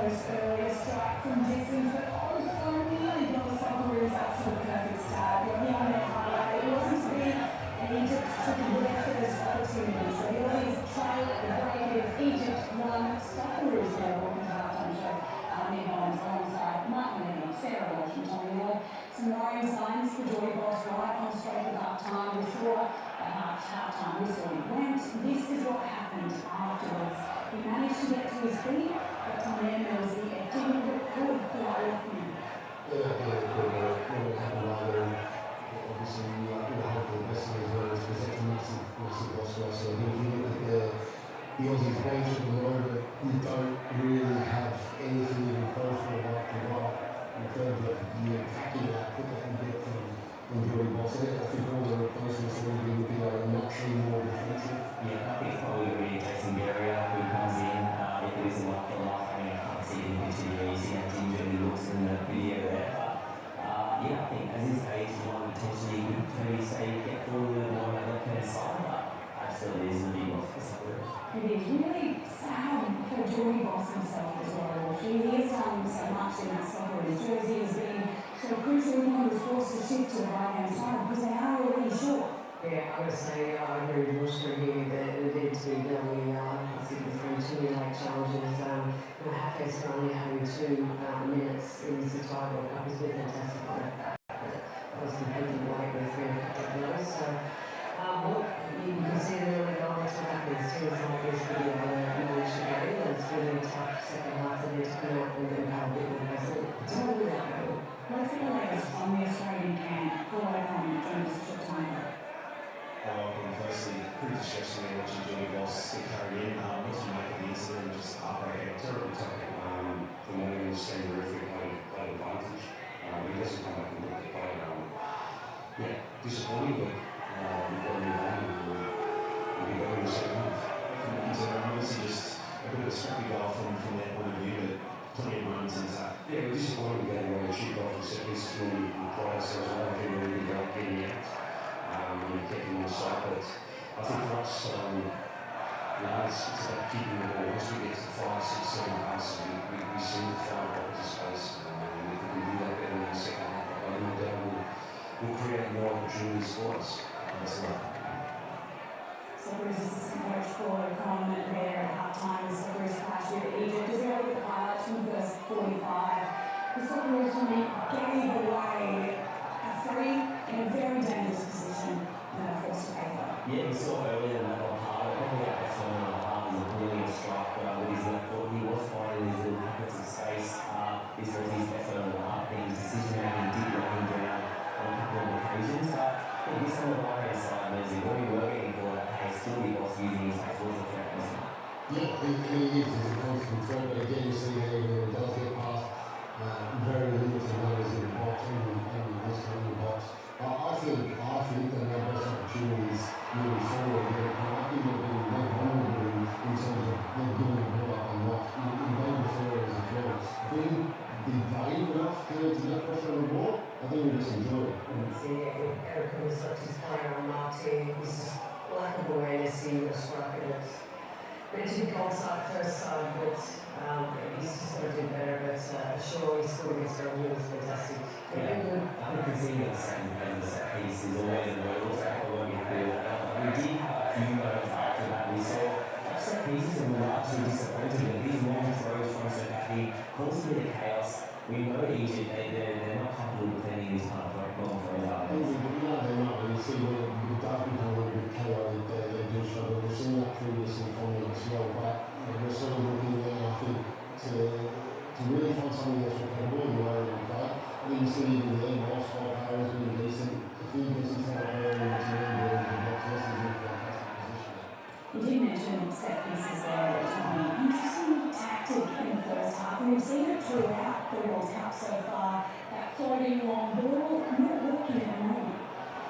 Close early strike from distance, but also nearly got the Socceroos up to the perfect start. But beyond that highlight, it wasn't to be, and Egypt took their first opportunity. So the Aussies trail the Breakers. Egypt won, Socceroos now. Welcome to the halftime show. Nick Owens alongside Martin Levy, Socceroos from Tumbalong. Some worrying signs for Geordie Boss right on straight at half-time. We saw at half-time whistle went. This is what happened afterwards. He managed to get to his feet, but Tony Popovic, it didn't look good for all of him. Obviously, we hope for the best of his words because that's a massive loss for us. So if you look at the Aussies bench at the moment, we don't really have anything even close to right to right in terms of the attacking output that we get from Geordie Boss. I think all the replacements that we will be naturally more defensive. Yeah, I think it's probably going to be Jason Guerrier who comes in. If it isn't like for life, I mean, I can't see him continue. You see how ginger he looks in the video there. Yeah, I think as his age, he might potentially maybe say get forward more on the left-hand side, but absolutely is a big loss for Socceroos. It is really sad for Geordie Boss himself as well. He has done so much in that Socceroos jersey, has been so crucial when he was forced to shift to the right-hand side because they are already short. Yeah, I would say I agree with Nestory here that it needed to be done. We consider through 2 late challenges. Halfway through only having 2 minutes in the tie World Cup has been fantastic for that. But was completely away with 3 of those. So, look, you can see the early goal. That's what happens. Teams like this can be able to manage the game. And it's really a tough second half for them to come out and then have a bit more present. It's all about going. Let's get the latest on the Australian camp for what I find during this short time. Firstly, pretty distressing watching Geordie Boss get carried in. What do you make of the incident? Just heartbreaking, terrible topic. The morning was saying the referee played advantage. He doesn't come back and look at the play. Yeah, disappointing, but we've got to move on and we'll be going in the second half. It's obviously just a bit of a scrappy goal from their point of view, but plenty of runs and that. Yeah, we're disappointed with getting away with cheap off the set piece when we pride ourselves on getting really good getting out. And getting on the side, but I think for us, it's about keeping the ball. Once we get to 5, 6, 7 passes, we seem to find pockets of space. And if we can do that better in the second half, I don't know that we'll create more opportunities for us. That's right. Socceroos assistant coach Paul O'Connor there at half-time as Socceroos clash with Egypt. As we look at the highlights from the first 45, the Socceroos gave away a 3 in a very dangerous position and are forced to pay for. Yeah, we saw earlier in that one part, probably at that time and a half, was a brilliant strike with his left foot. He was finding these little pockets of space. This was his best one and a half. I think his decision making did let him down on a couple of occasions. But I think this on the right-hand side means that when we were getting for that pace, still be boss using his pace was a threat, wasn't it? Yeah, he is. He's a constant threat, but again, you see how when he does get past very limited numbers in the box, and this in the box. I think that our best opportunities moving forward, I think they've been more vulnerable in terms of them giving the ball up a lot in both areas as well. If we didn't be vague enough to get pressure on the ball, I think we just enjoy it. Irankunda such his player on Martin, his lack of awareness, he was striking it. Meant to be cold side, first side, but he's just going to do better. But sure, he's still against our rules, fantastic. Yeah, I think conceding the second phase of the set piece is always a hurdle, so I won't be happy with that. We did have a few moments after that. We saw set pieces and were largely disappointed, but these long throws from Socceroos caused a bit of chaos. We know Egypt, they're not comfortable defending these kind of long throws, are they? No, they're not. You see, it does become a little bit chaotic. They do struggle. We've seen that previously from them as well, but we're sort of looking now, I think, to really find something that's repetible in the way that we play. I think you see even there, whilst our power has been decent, a few decent time earlier in the team, where the box is in a fantastic position. You did mention set pieces there, Tony. Interesting tactic in the first half, and we've seen it throughout the World Cup so far. That floating long ball, not working at the moment.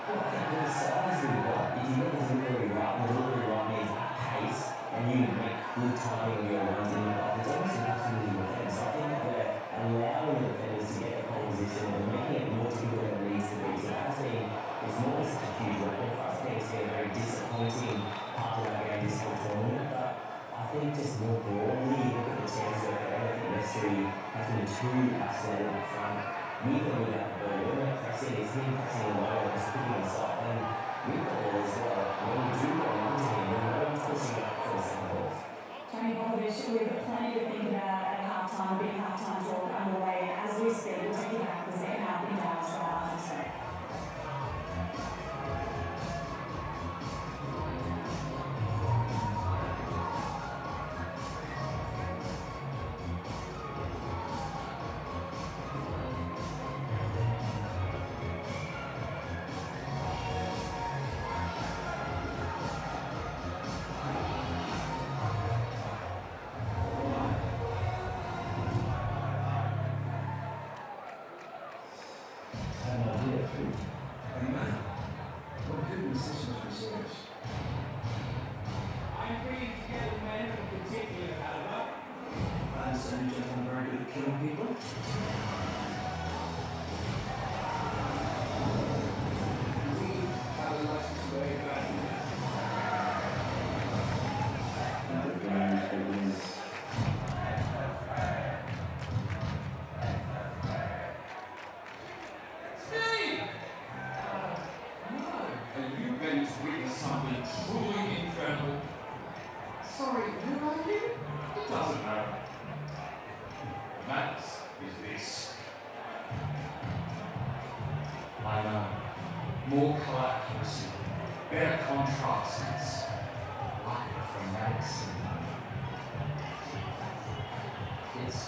Well, I think with the size we've got, if you get the delivery right, the delivery right means at pace, and you make good timing of your runs in the box, it's almost impossible to defend. So I think that we're allowing the defenders to get the pole position and making it more difficult than it needs to be. So that's been, it's not such a huge weapon for us. I think it's been a very disappointing part of our game this whole tournament, but I think just more broadly, look at the chances of it. I think Nestory has been too isolated up front. With or without the ball, when we're pressing, it's him pressing alone and just picking us up. And with the ball as well, when we do go into him, we're not pushing up for the second half. Tony Popovic, we've got plenty to think about at half-time, being half-time draw particular caliber. I understand you gentlemen are very good at killing people. We have a license to wear back. The round begins. Steve! No. Are you ready to witness something truly incredible? Sorry, who are you? It doesn't matter. What matters is this. I know. More colour accuracy, better contrasts, light from Madison. It's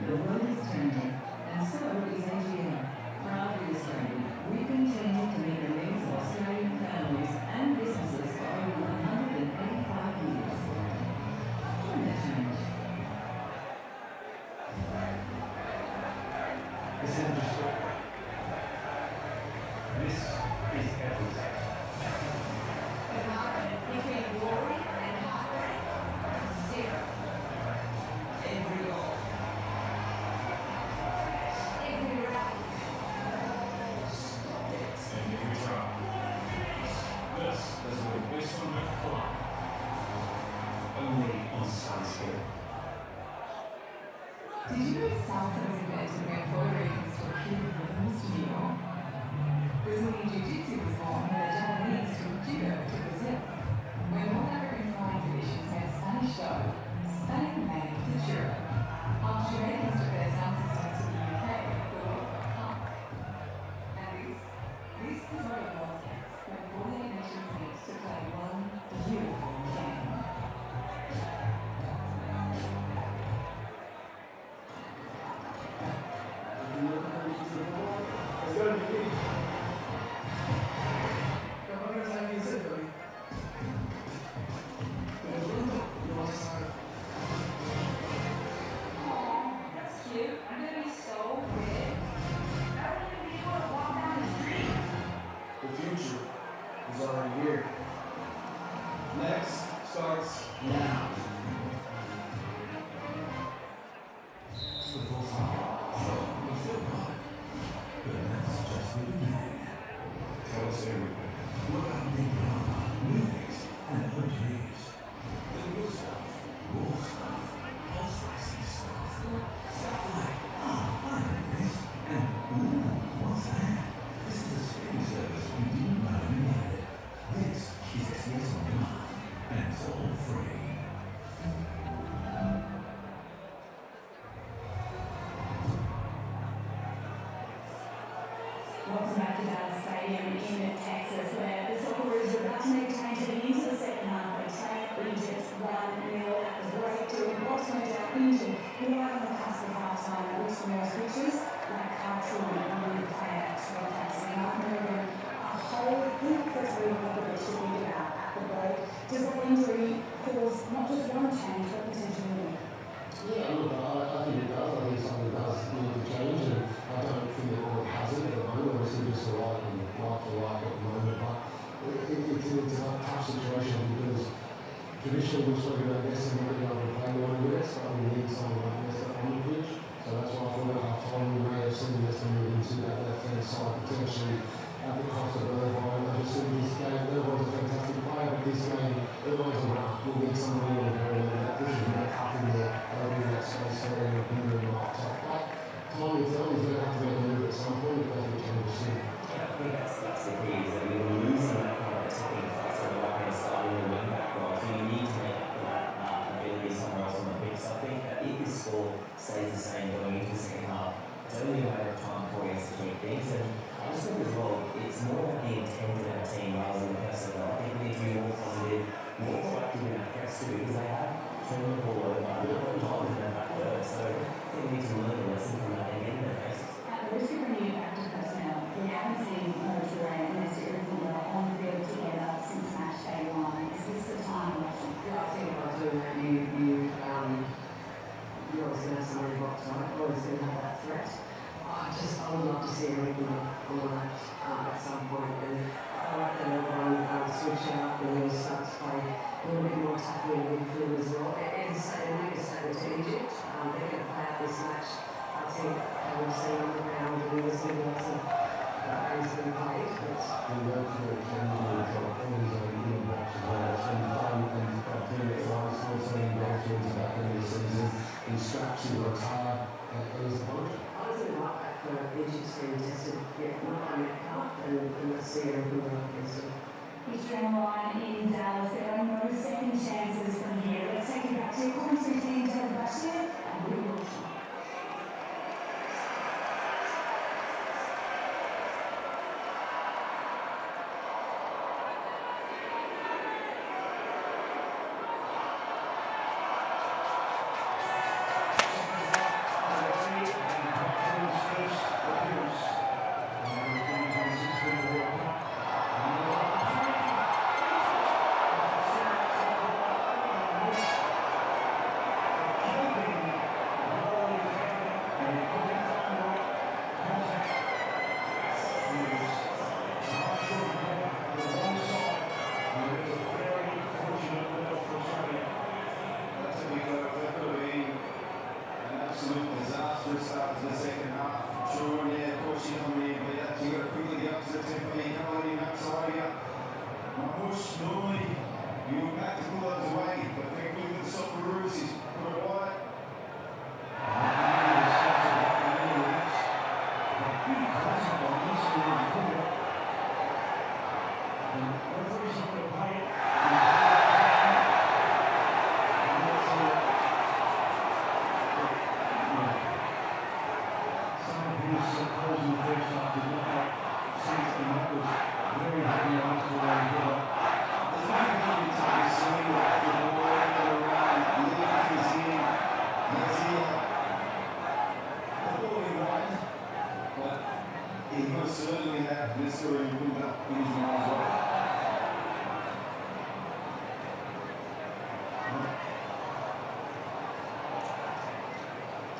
The world is changing, and so is AGM. Proudly Australian, we've been changing to meet the needs of Australian families and businesses for over 185 years. Join the change. This isn't just football. This is everything. The margin between glory and heartbreak, zero. Every goal. Every rally. and every try. This is the best on the clock. Only on Sunscreen. Did you know salsa was invented when Puerto Ricans took Cuban rhythms to New York? Brazilian Jiu-Jitsu was born when the Japanese took judo to Brazil. When North African flying traditions met Spanish dough, Spain made the churro. After Jamaicans took their sound systems to the UK, the world got punk. And this is what the world gets when 48 nations meet to play one beautiful game. That's cute. I'm gonna be so big. I don't even be able to walk down the street. The future is already here. Next starts Now. It's the full cycle. Sure, we feel good. But that's just the beginning. Tell us everything. What about the drama, movies, and OGs? The good stuff, raw stuff, pulse racing stuff. Stuff like, I know this, and ooh, what's that? This is a streaming service we didn't know we needed. This is SBS On Demand, and it's all free. Welcome back to Dallas Stadium in Texas, where the Socceroos are about to make change into the second half. They train Egypt 1-0 at the break. During Box went down injured. We are on the cusp of half-time. It looks from those pictures like Carlton and the player Scott Jackson. Mark Morgan, a whole heap for Tony Popovic to think about at the break. Does that injury cause not just one change, but potentially more? Yeah, look, I think it does. I think something does need to change, and I don't think it all has it at the moment. Obviously, just a right and right to right at the moment, but it's a tough situation because traditionally we've spoken about Nesta not being able to play the 1 minutes, but we need someone like Nesta on the pitch. So that's why I thought at half time we may have seen Nesta move into that left-hand side potentially at the cost of Irvine. I just think this game, Irvine's a fantastic player, but this game, Irvine's a rough. We'll need somebody on the very end that pushes back up in there, opening that space for Irankunda and Mark. So that time will tell, he's going to have to make a move at some point if they can change the scene. I think that's the key, is that you're losing that kind of attacking threat on the right-hand side in the wing-back role, so you need to make up for that ability and works for it, and he's got all his own little box as well. So he's done and got 10 minutes last, scored 7 goals towards the back end of the season. He straps, he works hard, and he's a bunch. I was in the right back for Egypt team tested, not on that cup, and let's see Irankunda against him. History on the line in Dallas. There are no second chances from here. Let's take it back to commentary team, David Bashir and Will Wilson. Normally, you were back to pull those away, but thankfully with the Socceroos, he's put it wide. He most certainly had Nestory and Irankunda in his mind as well.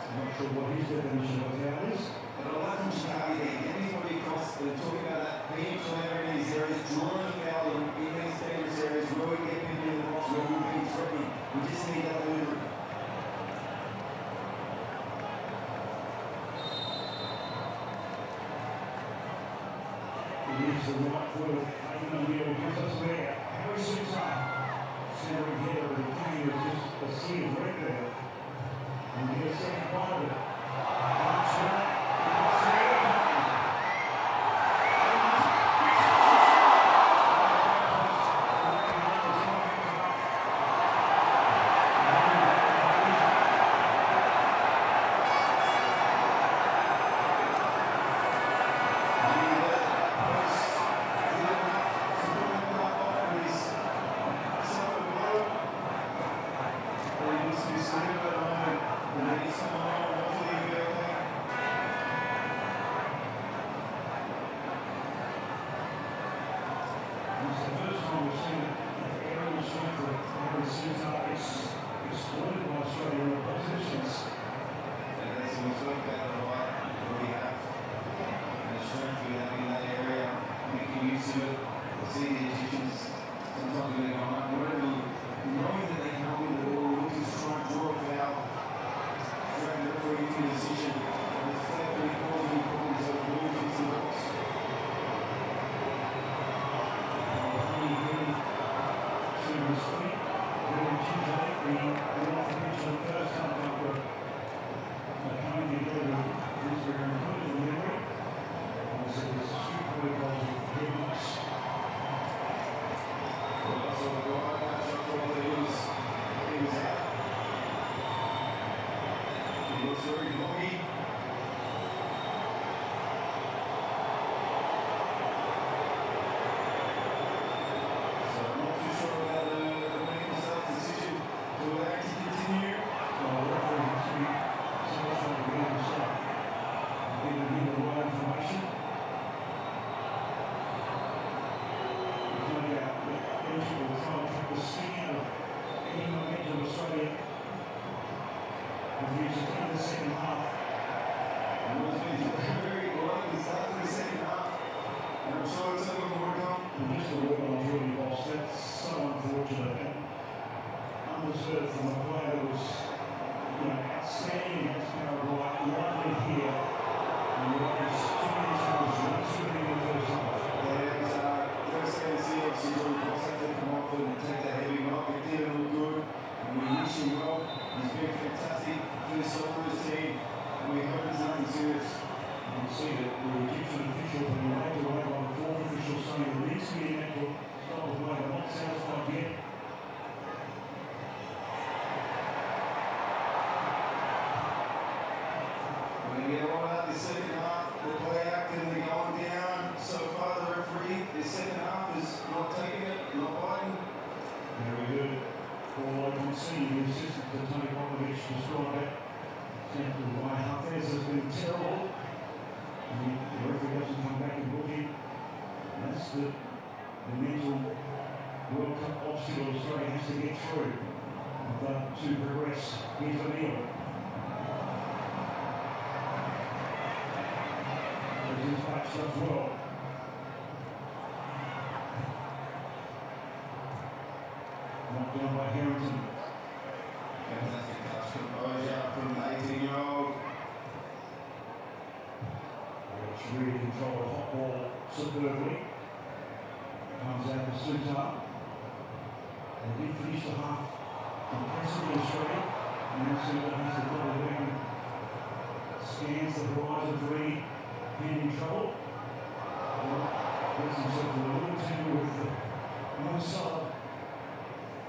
I'm not sure what his definition of that is. But I like from Chicago, getting somebody across, they're talking about that, being clever in these areas, drawing a foul in these dangerous areas, where we get people in the box, where we're being threatening. We just need that delivery. Leaves the right foot, Irankunda gives us there. Harry Suter, centering here, but again, there's just a sea of red there. And here's the second part of it. That's right. Exploited by Australia in oppositions. That's when we talk about the right that we have and the strength we have in that area, making use of it. We'll see the Egyptians sometimes when they go up, knowing that they can't win the ball, looking to try and draw a foul, dragging the referee into a decision, and it's thankfully causing problems of moving into the box. Very lucky. That's the mental World Cup obstacle Australia has to get through to progress. Here's O'Neill. His back stuff well. Knocked down by Harrington. Fantastic touch composure from the 18-year-old. It's really controlled the hot ball superbly. Comes out to Sutar. They did finish the half impressively Australia. And now Sutar has to double down. Scans the horizon for any hand in trouble. Gets himself a little tangle with the one side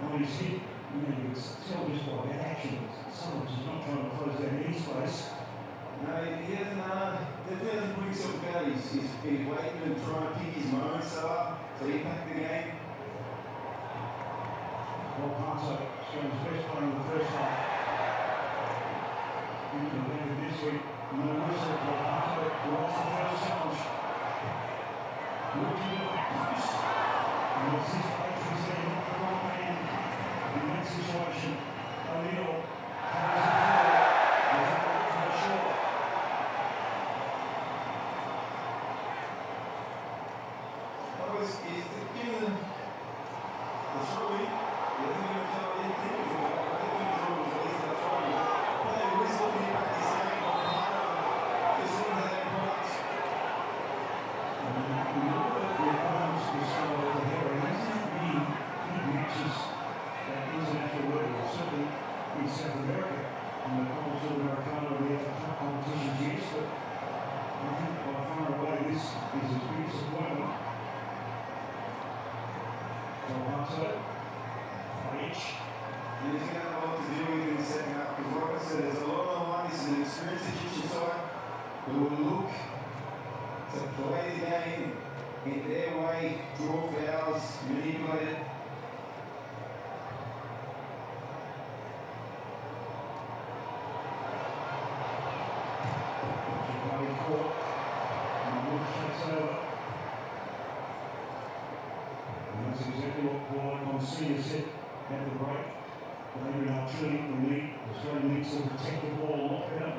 on his hip. You can tell just by that action. Someone's just not trying to close down any space. No, he hasn't put himself about. He's been waiting and trying to pick his moments up to impact the game. Well, Parto, Australia's best player in the first half. Into the end of this week, no whistle for Parto, who lost the first challenge. Looking at the back post. And it's his patrons there, not the wrong man in that situation. O'Neill carries it forward. There's a ball to the shore. He's given the throwing. He hasn't given himself anything before. I think he was always at least a throwing. But he was looking at his game on Parto. This one had a product. We look at the opponents who score over here, and there's not many big matches at international level, certainly in South America. And the Copa Sudamericana, we have cup competitions, yes, but I think by far away this is his biggest disappointment. Parto, H. And he's going to have a lot to do with in the second half, because like I said, there's a lot on the line. This is an experienced Egyptian side who will look to play the game in their way, draw fouls, manipulate it. Caught, and Wood takes over. And that's exactly what Paul on senior said at the break. Maybe not truly the lead. Australia needs to protect the ball a lot better.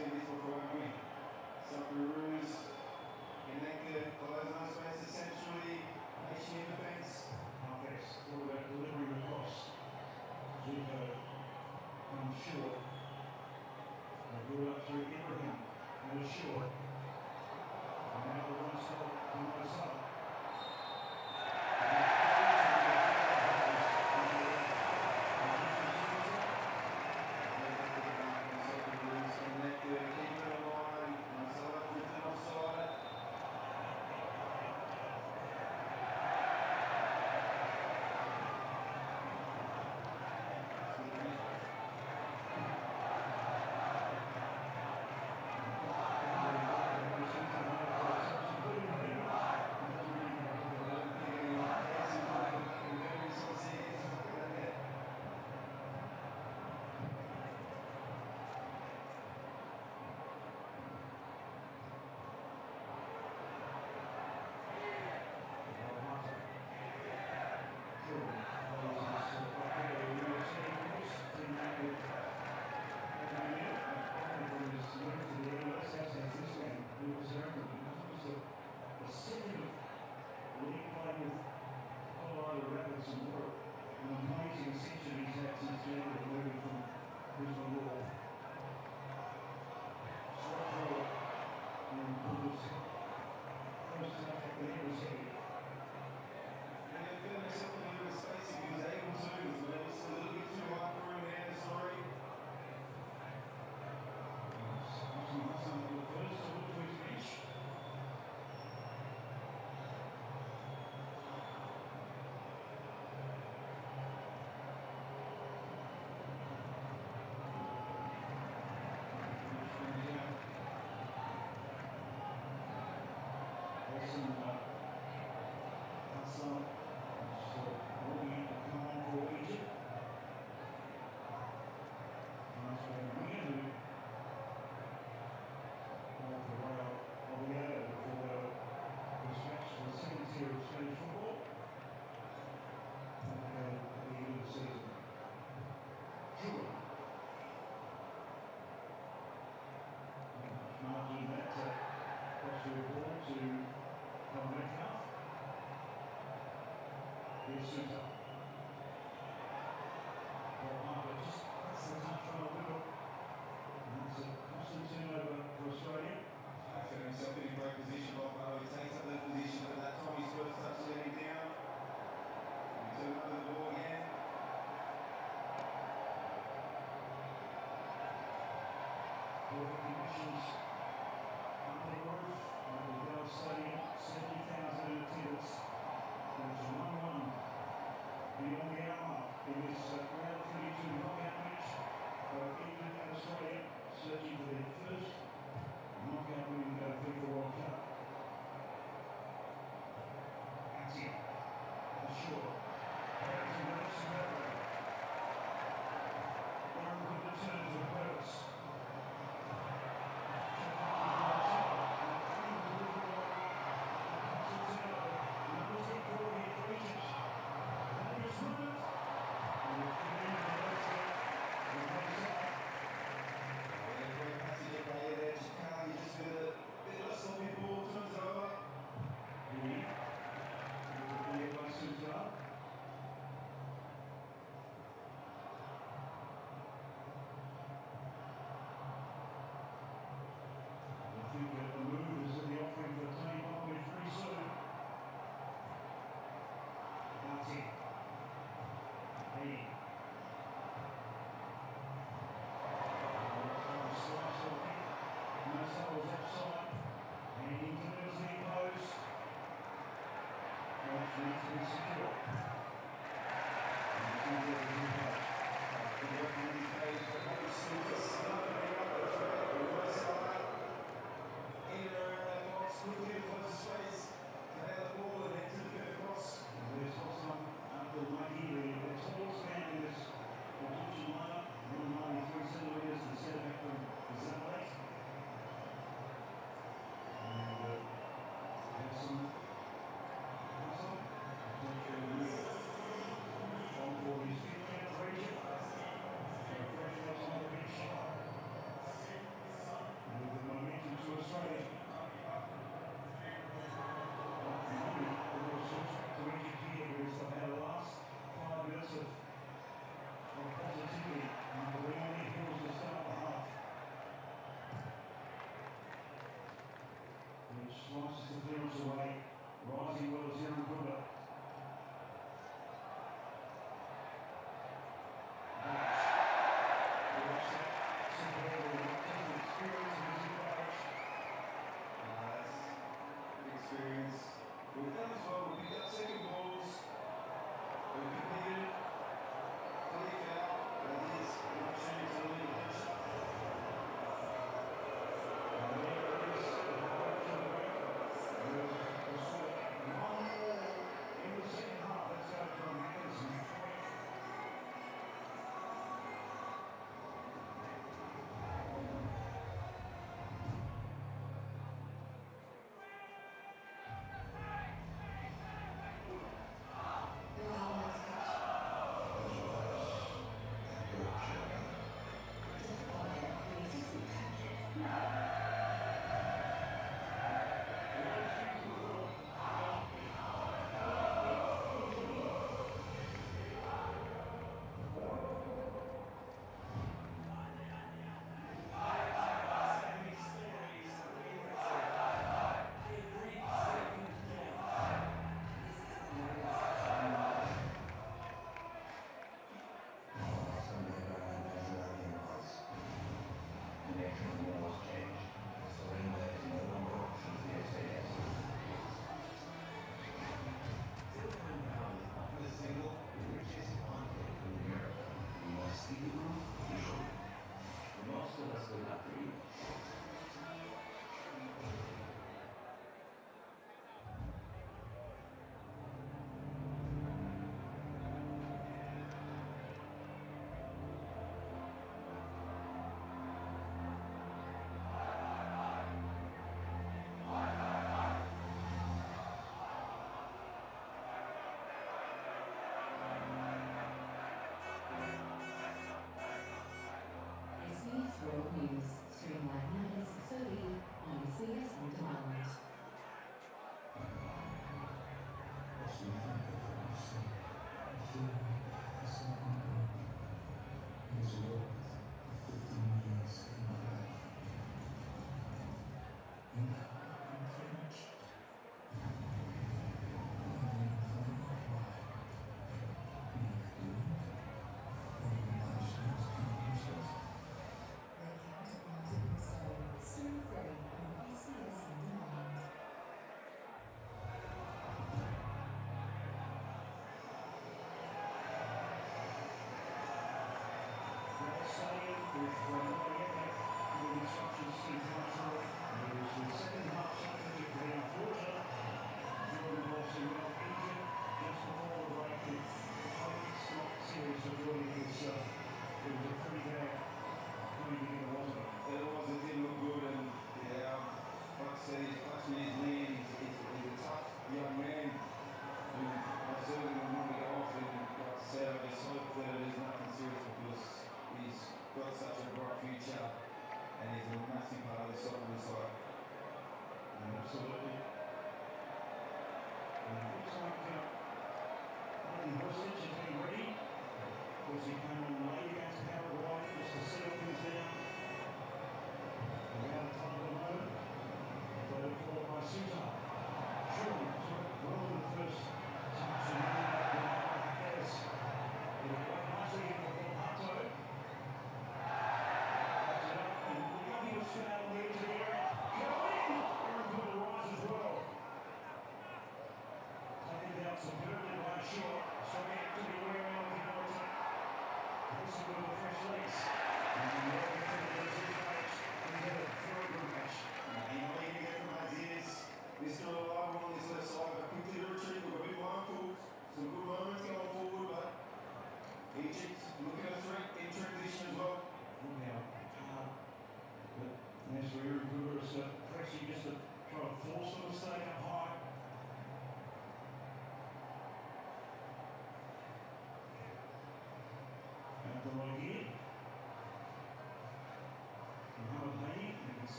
seen this before, haven't we? Socceroos connected, close on space essentially, nation in defence. Half-X, all about delivering across. Zuko comes short. They brought up through Ibrahim, and was short. And now the one stop from Mo.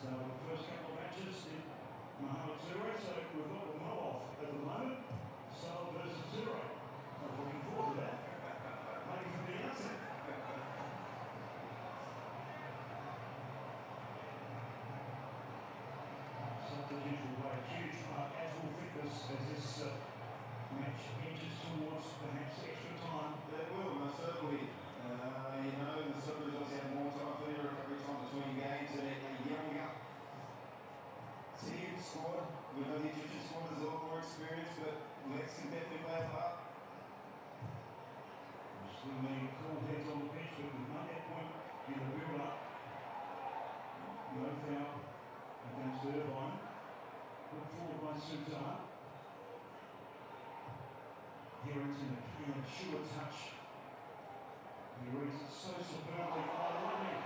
So the first couple of matches did Mohamed Toure, so we've got the mo-off at the moment. Sal versus Toure. I'm looking forward to that. Maybe for the answer. Substitution will play a huge part, as will fitness, as this match edges towards perhaps extra time. They will, most certainly. You know, the Socceroos obviously have more time, plenty of recovery time between games, and a younger team squad. We know the Egyptian squad has a lot more experience, but legs can definitely play a part. Still many cool heads on the bench, but we've made that point in the build-up. No foul against Irvine. Put forward by Sultan. Irankunda came a sure touch. He reads it so superbly. Oh, lovely.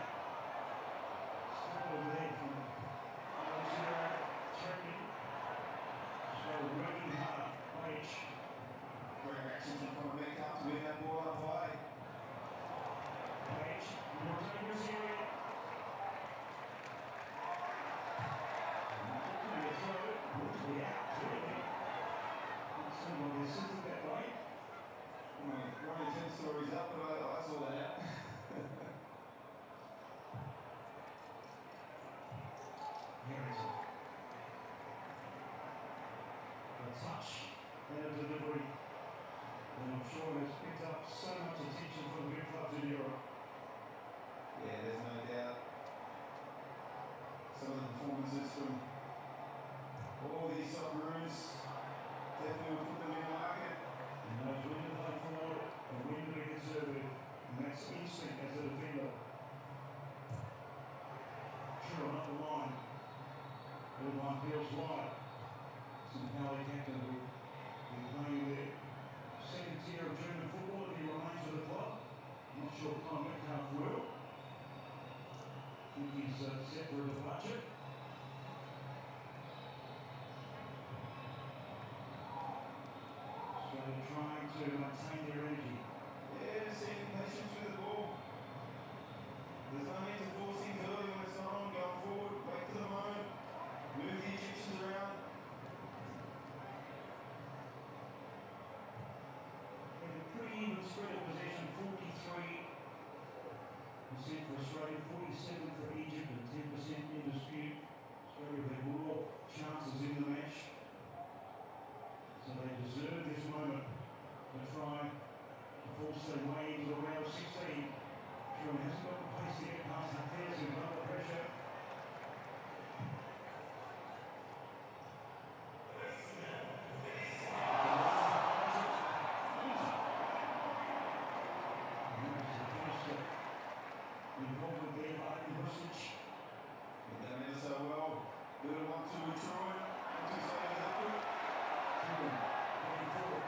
Still a leg from Irankunda. Checking. So working hard. Page. Great action from Popovic to win that ball up high. Page. More dangerous area. Looking out, clearly. Someone assisted that way. One of the 10 stories up, but I saw that out. Harrington. A touch and a delivery. And I'm sure has picked up so much attention from the big clubs in Europe. Yeah, there's no doubt. Some of the performances from all these Socceroos definitely will put them in the market. And knows when to play forward and when to be conservative. And that's instinct as a defender. Sure, up the line. Irvine feels wide. Some Pally captain will be playing their second tier of German football if he remains with the club. Not sure Tom Metcalf will. I think he's set for a departure. So they're trying to maintain their energy. Yeah, just seeing patience with the ball. There's no need to force things early when it's not on, going forward, wait for the moment, move the Egyptians around. And a pretty even spread of possession, 43% for Australia, 47% for Egypt, and 10% in dispute. Australia have more chances in the match. So they deserve this moment to try to force their way into the round of 16. Sure, hasn't got the pace to get past Hafez, who's under pressure. Involvement there by Irankunda. They did so well. Little 1-2 with Troy. 1-2 side of the foot. Going forward.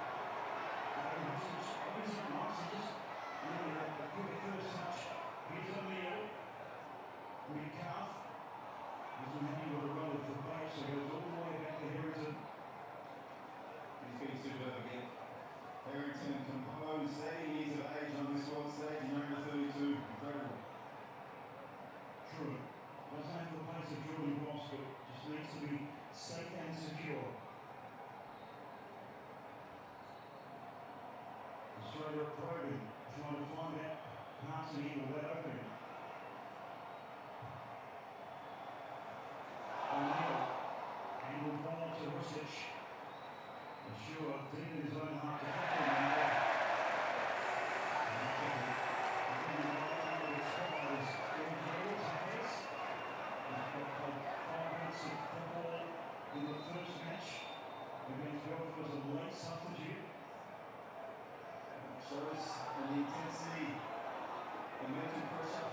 Irankunda opens it nice. He just really had a quick first touch. Here's O'Neill. Mid-calf. Doesn't have any run with the base, so goes all the way back to Harrington. He's been superb again. Harrington composed, 80 years of age on this world stage, number 32. Incredible. True. Doesn't have the pace of Jordan Ross, but just needs to be safe and secure. Australia probing, trying to find that pass and eagle, that opening. O'Neill, angled ball to Rusic. Sure, deep in his own heart to tackle him. In the first match against Belfast as a late substitute. Shows the intensity, the mental pressure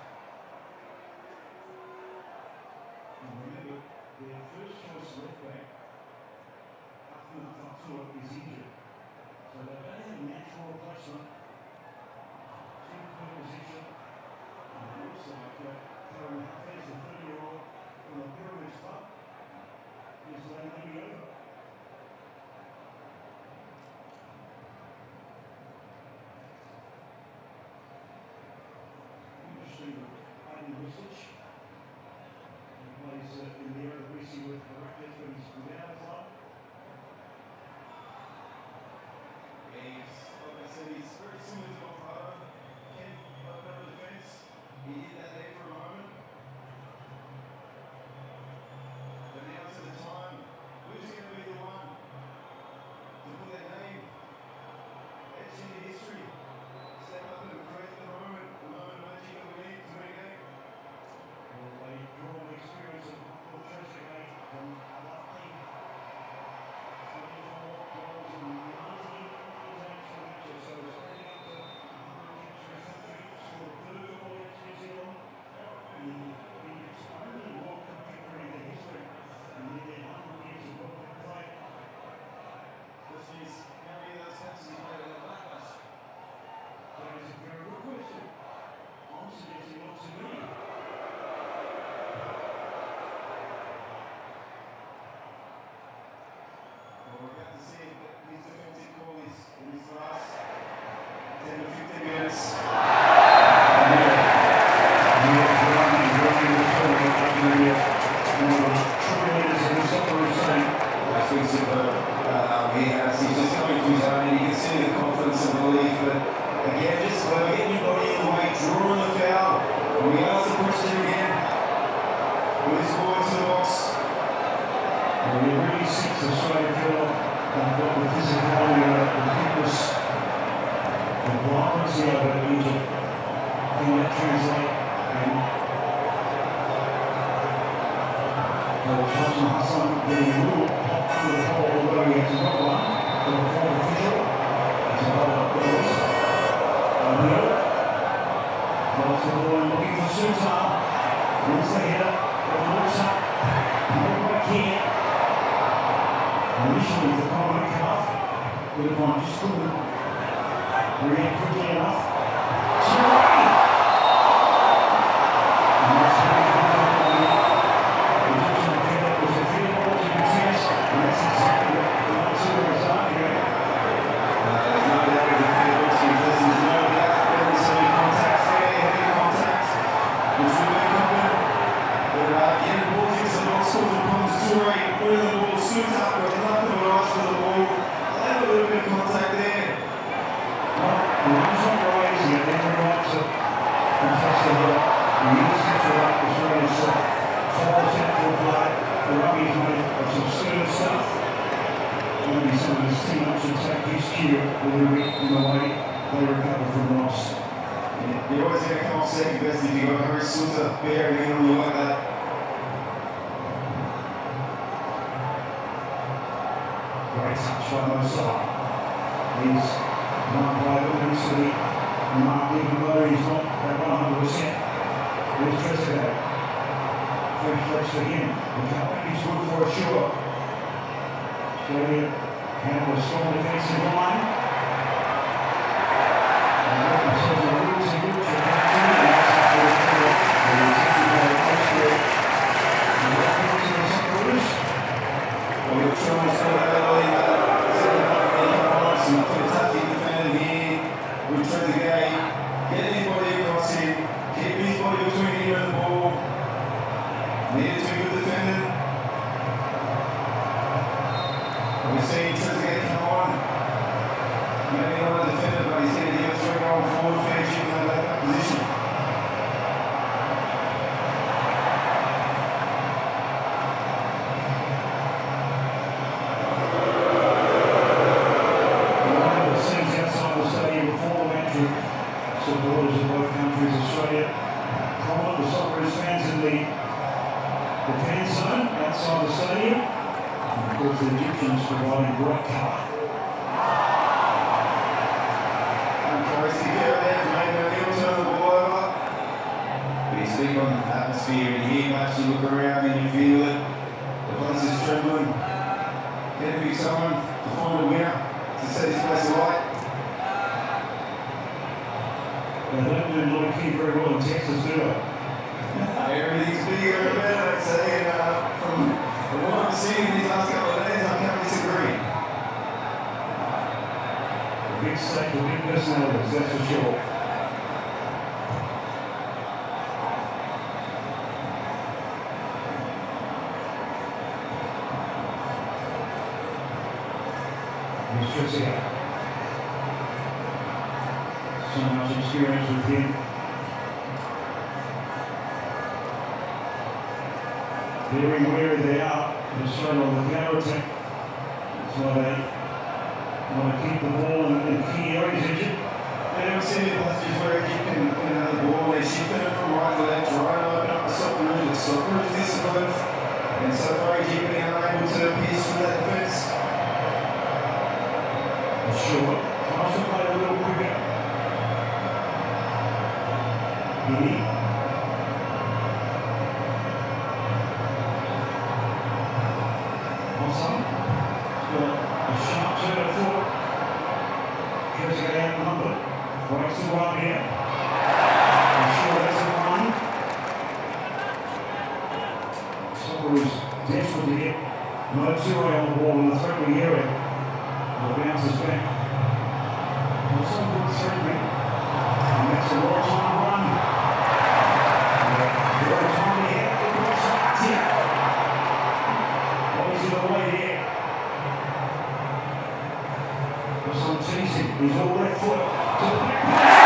With his ball into the box. And he really sinks Australia feel and got the physicality of it, the fitness, the vibrancy of it, Egypt. Can that translate? And Johnson Hassan getting a little pop under the hole, although he has got one. The fourth official. It's a hold up goals. O'Neill. Holds the ball and looking for Sutar. Wins the header. But looks up. No back here. Initially the common calf. But if I just couldn't react quickly enough. Sorry! And that's how he comes up on the Egyptian defender. It was a fair ball to contest. And that's exactly what the Nestory is arguing. There's no doubt with the fair ball to contest. There's no doubt there was some contact there, heavy contact. Which will be covered. But getting the ball into the box calls upon Nestory. Putting the ball suits up. Got nothing but eyes for the ball. A little bit of contact there. Well, the runs on rise, he had every right to contest the ball. And he is set for that. Australia's falls out for play. The rugby's made of some stern stuff. Maybe some of his teammates should take his cue a little bit in the way they recover from loss. Yeah, you're always going to come off second best if you've got Harry Suter bearing in on you like that. Great touch by Mosai. He's not by the density. Mark, even though he's not at 100%. Here's Trezeguet. Fresh flex for him. The cutback is good for a sure. Australia have a strong defensive line. And got themselves a little too good to get to. And that's after the cover. And he's taking by Nestory. And welcome to the Socceroos. Well, we've shown us all that early. Some fantastic defending here with Trezeguet. Getting his body across him. Keeping his body between him and the ball. Needed to be good defending. We're seeing Trezeguet come on. Maybe not a defender, but he's going to give a 3-goal forward finish in that position. Supporters of both countries, Australia, prominent the Socceroos fans in the fan zone outside the stadium. And of course, the Egyptians providing great cover. Uncharacteristic error there to make O'Neill turn the ball over. But you speak on atmosphere in here, much you look around and you feel it. The place is trembling. Going to be someone to find a winner to set this place alight. They don't do Lloyd King very well in Texas, do they? Everything's bigger and better, I'd say. And from what I've seen these last couple of days, I can't disagree. A big state for big personalities, that's for sure. Here's Trezeguet. So much experience with him. Very wary they are. They're straight on the counter attack. That's why they want to keep the ball in key areas, Egypt. They don't see any passages where Egypt can have the ball. They're shifting it from right to left, trying to open up the Socceroos. The Socceroos disciplined. And so far, Egypt being unable to pierce through that defence. Sure. Tries to play a little quicker. Guinea. Awesome. Got a sharp turn of foot. Trezeguet outnumbered. Breaks the run here. Sure that's a run. Socceroos desperate to get Nestory on the ball in the threatening area. And bounces back. Also good threatening. And that's a right time run. Right time here. That's it. Obviously the way here. There's some teasing. He's all left foot. To the back pass.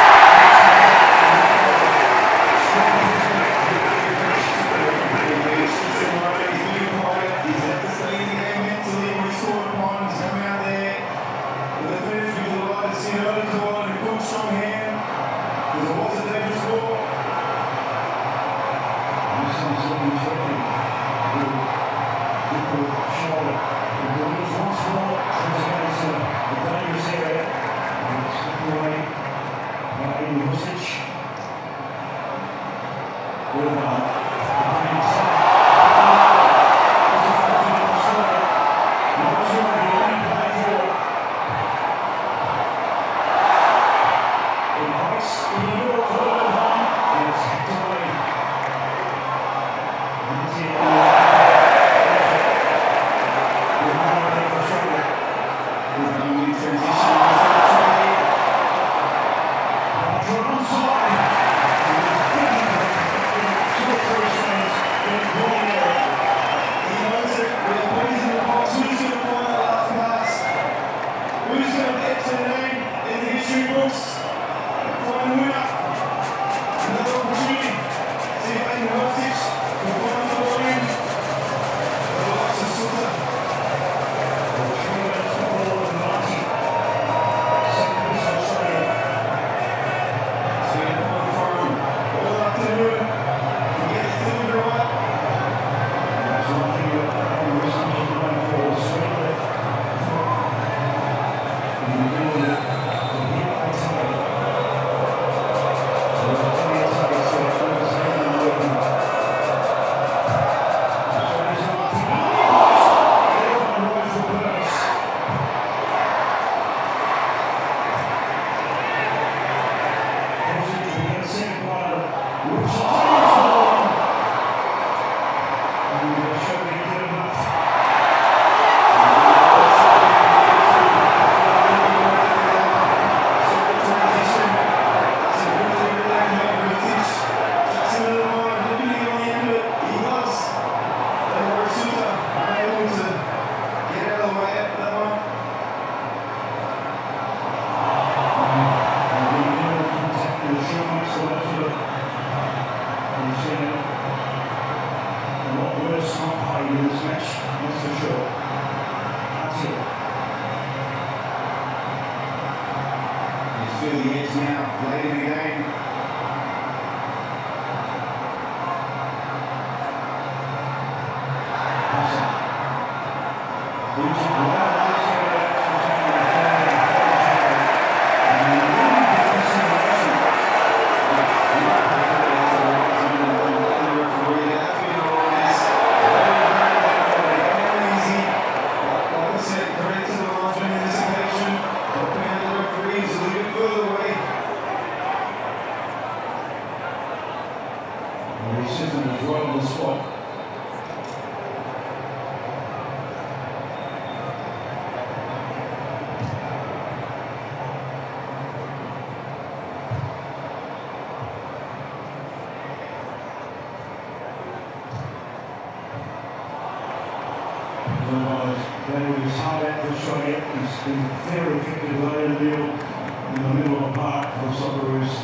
He's been very effective late in the deal in the middle of the park for the Socceroos.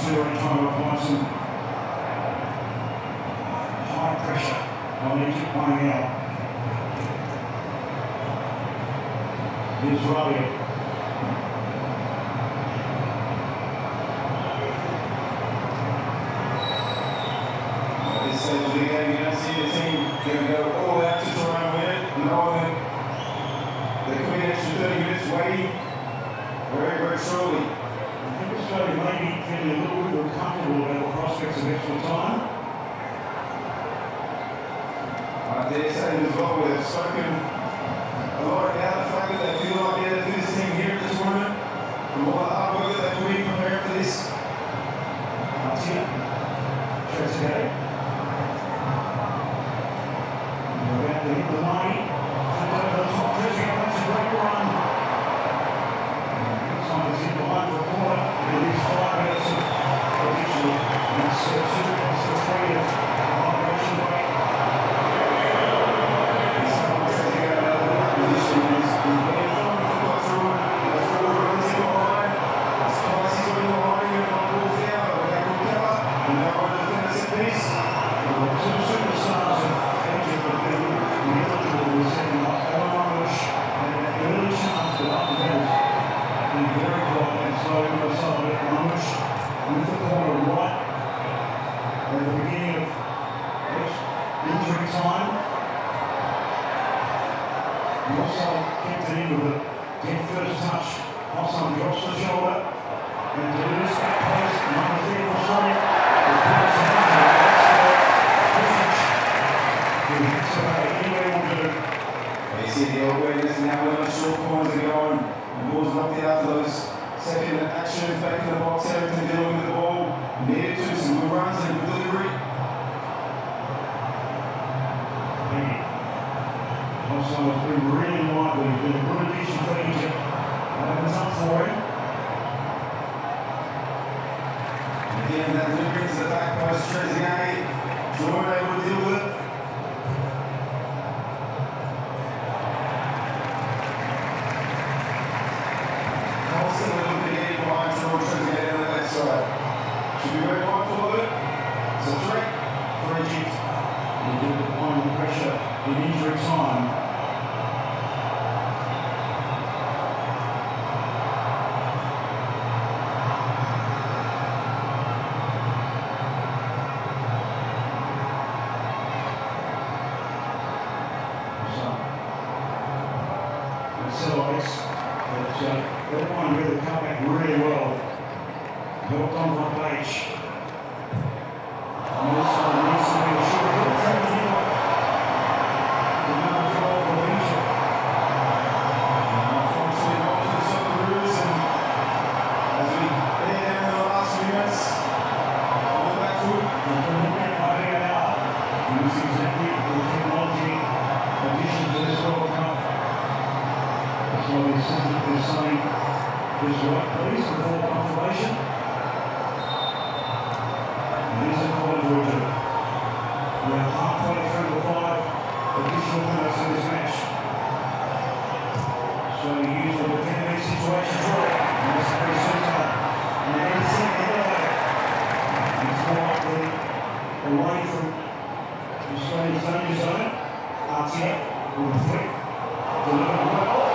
Nestory trying to apply some high pressure on Egypt playing out. Here's Rabia. At this stage of the game, you don't see the team going to go all out to try and win it. Knowing that there could be an extra 30 minutes waiting very, very shortly. I think Australia may be feeling a little bit more comfortable about the prospects of extra time. I dare say as well, we've spoken a lot about the fact that they feel like they're the fittest team here at this tournament. From all the hard work that they put in preparing for this. Trezeguet. About to hit the line. Sent over the top. Trezeguet makes a great run. Looks like he's hit the line for a corner. It is 5 minutes of additional. It's 2 minutes of 3 of operation break. Everyone really come back really well. Helped on front page. And also needs to be a short hit from the middle. The number 12 for Egypt. Unfortunately, not for the Socceroos, and as we head down in the last few minutes, all back to it. Use exactly the technology addition to this World Cup. That's why they're saying this right, please, before confirmation. It is a call to order. We are halfway through the 5 additional minutes of this match. So you use the defending situation for it. Nestory center. And then second there. It's more likely away from Australia's danger zone. Artier with a flick. Delivered well.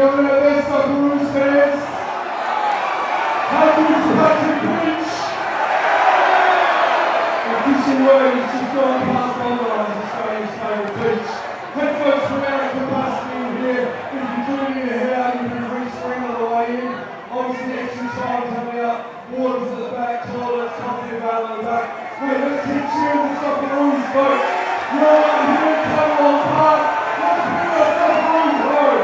coming out there, Socceroos fans. Happy to Patrick Lynch. Official word is just gone past online, Australia's favourite beach. Headphones from Irankunda here. If you're tuning in here, you'll be re-screen on the way in. Obviously, extra time coming up. Waters at the back, toilets, coffee available at the back. Wait, let's keep cheering the Socceroos, folks. You're right here in Tumbalong Park. Let's bring the Socceroos home.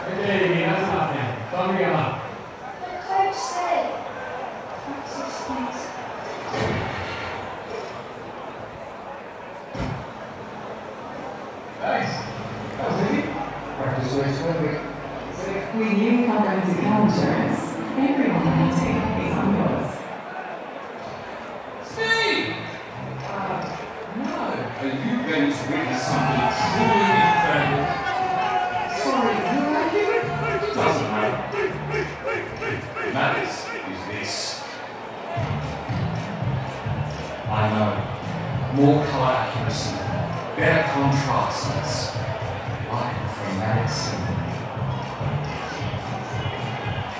Okay, that's enough now. Time to go up. The coach said practice makes Thanks. That was easy. Practice makes perfect. With new comprehensive health insurance, everyone meeting is on yours. Steve! No. Are you going to witness something truly incredible? Sorry, you're right here. It doesn't matter. What matters is this. I know. More color accuracy, better contrasts, like a chromatic symphony.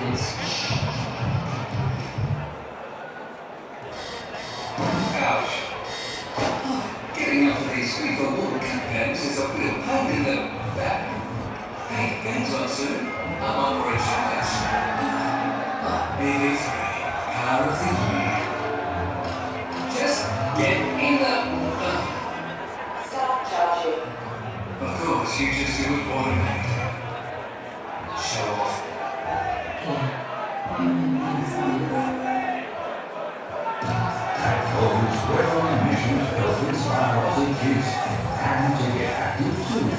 It's ouch. Getting up to these sweet old water cut pens is a real pain in the back. Hey, game's on soon. I'm on for a charge. BB3, power of the year. Just get in the... Stop charging. Of course, you just do it automatically. Show off. Those weather emissions help inspire us kids and to get active too.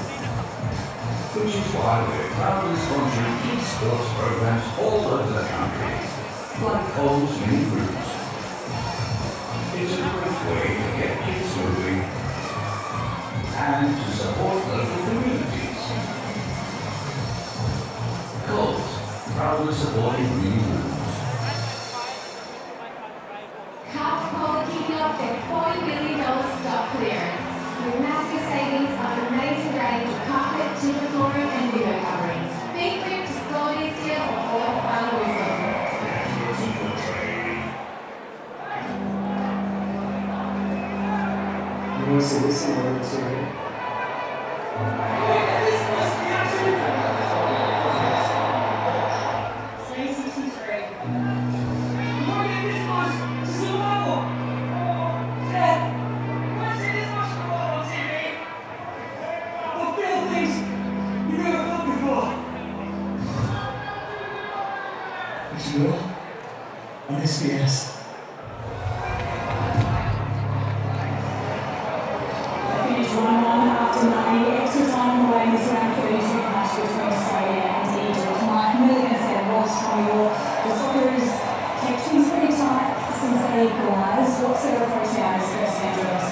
Which is why we're proudly sponsoring esports programs all over the country, like Cole's Mini Groups. It's a great way to get kids moving and to support local communities. Coles, proudly supporting Mini Groups. Coca-Cola kicking off their $40 million stock clearance with massive savings on an amazing range of carpet, timber flooring and window coverings. Big rip to slow these deals before the final whistle. You want to see this in order to on SBS. Finished 1-1 after 90 extra time away in this round 32 clash between Australia and Egypt. Mike Milligan said, "Watch Tony, the Socceroos kept things pretty tight since they equalised. What sort of approach now is first game to us?"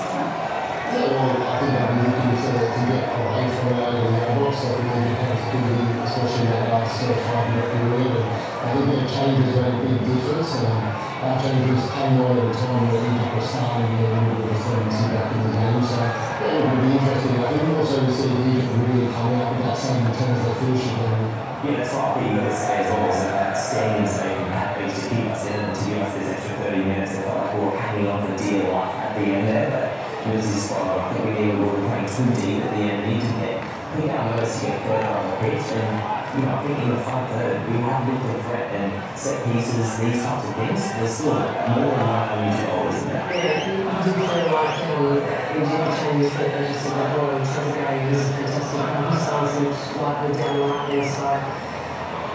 Yeah, well, I think I've been looking to get away from it over the outbox. I think they have to do, especially in that last 5-minute period. I think their changes made a big difference. Our changes came on at a time where Egypt was starting to get a little bit of fluency back in the game. So yeah, it will be interesting. I think also we see Egypt really come out with that same intent as they feel should be. Yeah, that's what I think you've got to say as well, is that standing safe and happy to keep us in and to give us this extra 30 minutes. They felt like we were hanging on for dear life at the end there, but this is spot on. I think we needed, we were playing too deep at the end, we need to get, pick our nerves to get further on the pitch, and you know, I think in the front third, we have looked at threat and set pieces, these types of things, there's still more than enough we need to go, isn't there? Yeah, I do feel like we did change that they just said that ball in some game is a fantastic exercise and like we're down the right there, so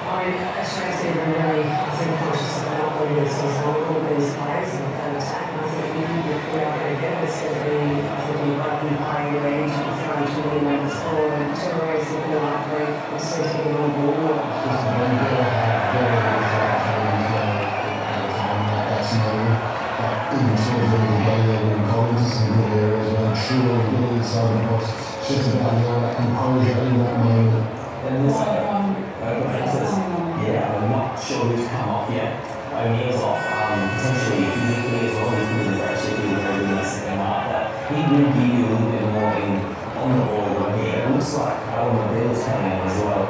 I mean, Australia's been really, I think, conscious of not letting this as long all these players and that attack, and I think if we are going to get this, it's going to be, I think, you might be playing the age and throwing too many numbers forward, and Socceroos have been likely to see taking on board. Just very, very that's known. But even towards the end of the game, they were in colleges and good areas, made sure they get inside the box, just about that composure in that moment. And this, coming on as well.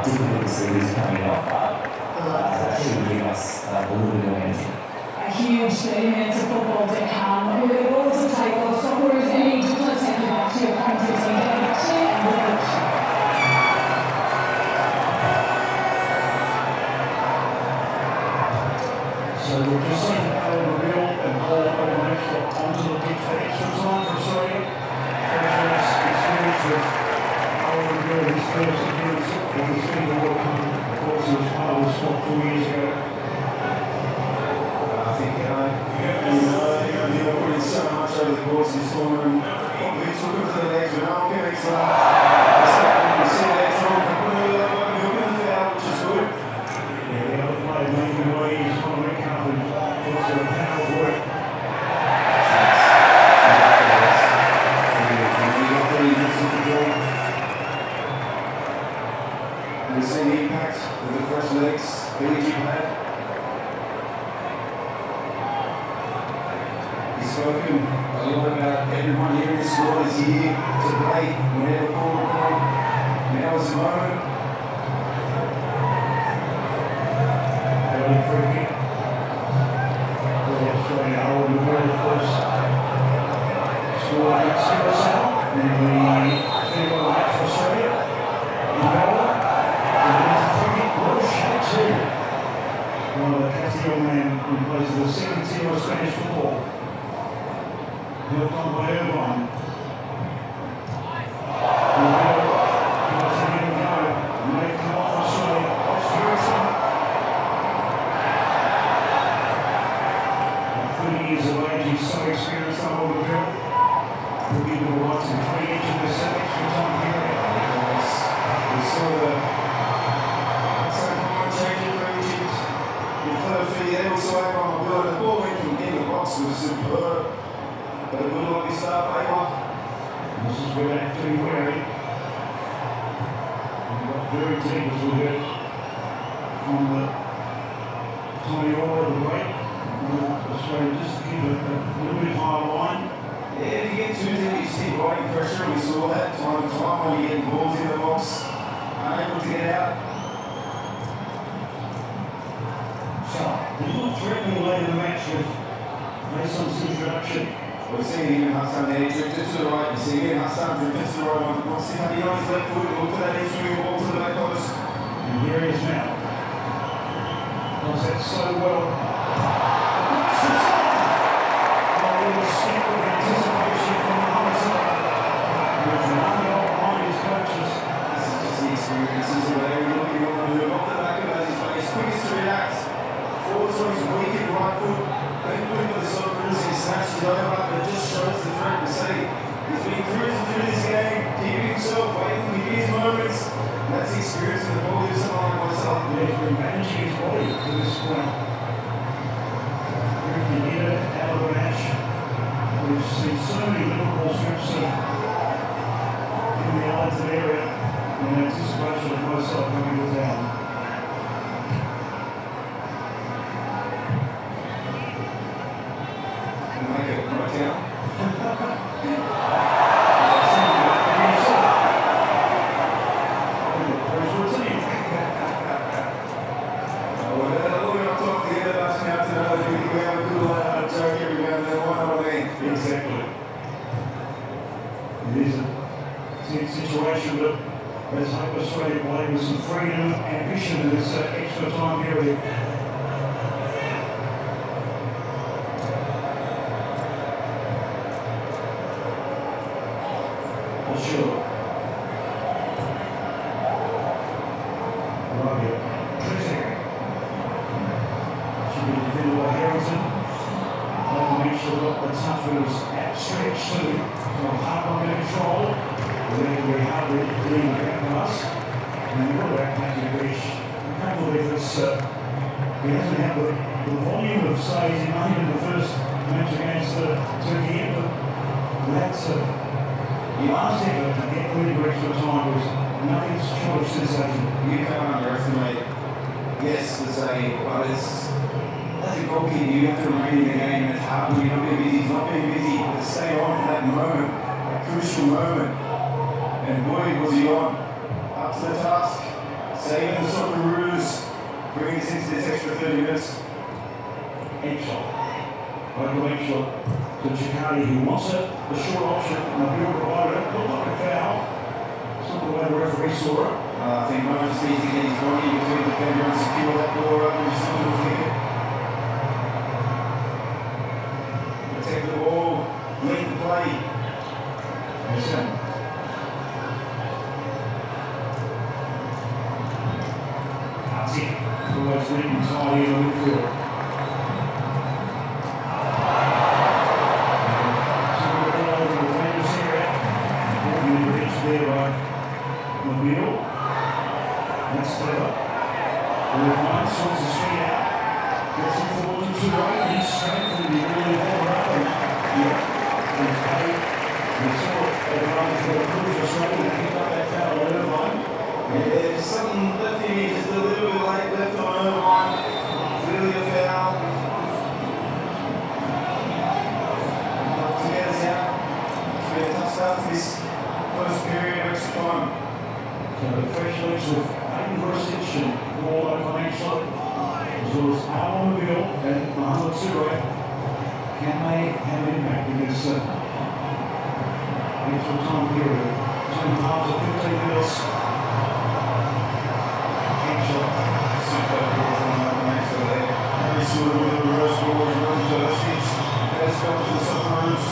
Difficult to see who's coming off, but that should give us a little bit of energy. A huge 30 minutes of football to come. With it all to take off, Socceroos and Egypt, let's take you back to your commentary team. Getting back to you and Woodbridge. So we've just seen Alan Reveal and Paul Popovic onto the pitch for extra time for Australia. First experience with Alan Reveal, his first appearance on the Senior World Cup. Of course, he was part of the squad 4 years ago. I think, you know, putting so much over the course of this tournament. Popovic's looking for the legs, but no one can see the legs wrong. Looking for out, which is good. Yeah, the other player making way, he's on the red carpet. Also a power for it. We've seen the impact of the fresh legs Fiji had. He's spoken a lot about everyone here in this squad is here to play whenever called upon. Now is the moment. Early free kick. Australia are on the world first. Score against USA in the farewell match for Australia. In Melbourne. Well, the Castillo man who plays the second tier of Spanish football. Helped on by Irvine. Making off Australia. Australia. 30 years of age, he's so experienced on all the field. He'll give the rights in 3 each of the extra time period. We saw the they also had on the board. The ball went from in the box was superb. But it would like start paper. This is where they have to be wary. We got very deep as we heard from the Tony Popovic, the weight. Australia just to keep a little bit higher line. Yeah, if you get too deep, you see riding pressure. We saw that time to time when you get balls in the box, unable to get out. He's not threatening late in the match with Mason's introduction. We've seen even Hassan there, drifted to the right. You see again Hassan drifted to the right. We'll see how he on his left foot. Look for that in-swing ball to the back post. And here he is now. Does that so well. Oh, a step of anticipation from Hassan. There's nothing behind his coaches. This is just the experience. This is what they're looking on the move. Off the back of his face. Quickest to react. Forwards on his weak right foot. Thankfully for the Socceroos, he snatched it over, but it just shows the threat to say he's been cruising through this game, keeping himself, waiting to get his moments. And that's the experience of the ball. There's someone like myself. He's been managing his body to this point. If you get it out of the match, we've seen so many Liverpool strips in the Arlington area in anticipation of myself coming to town. Exactly. It is a situation, but let's hope Australia play with some freedom and ambition in this extra time period. Well, sure. Right, Trissick. Should be defended by Harrington. Make sure that the touch was outstretched to hard under control. Very hardly doing the back pass. And what about making a reach? I can't believe this. He hasn't had the volume of saves he made in the first match against Turkey, but that's the last effort to get through the extra time was nothing short of sensation. You can't underestimate, yes, the save, but it's. As a goalkeeper, you have to remain in the game, and it's hard when you're not being busy. He's not being busy, but to stay on for that moment, that crucial moment. And boy, was he on. up to the task, saving the Socceroos, bringing us into this extra 30 minutes. Edge-shot. Local edge-shot to Chicani, who wants it. The short option, and the bill provider it. Looked like a foul. It's not the way the referee saw it. I think Moses needs to get his body between the defender and secure that ball up and just a little flick. Protect the ball, lead the play. Listen. That's it. Always leading tidy in the midfield. There by Mobile. That's clever. One sorts his feet out. Gets him forward to the right. He's strength and he really forward up. And he's paid. And saw everyone's got a proof for straight. And picked up that foul on Irvine. Yeah, there's something left in here, just a little bit late left on Irvine. Clearly a foul. Together now. It's been a tough start to this first period of extra time. So the fresh legs of Aiden Bristich and Paul O'Connell, as well as Alan Mobile and Mohamed Siré, can they have an impact in this extra time period? 2 halves of 15 minutes. Headshot. Super ball from O'Connell there. Very sort of with a reverse ball, running to the stitch. Let's go to the Socceroos.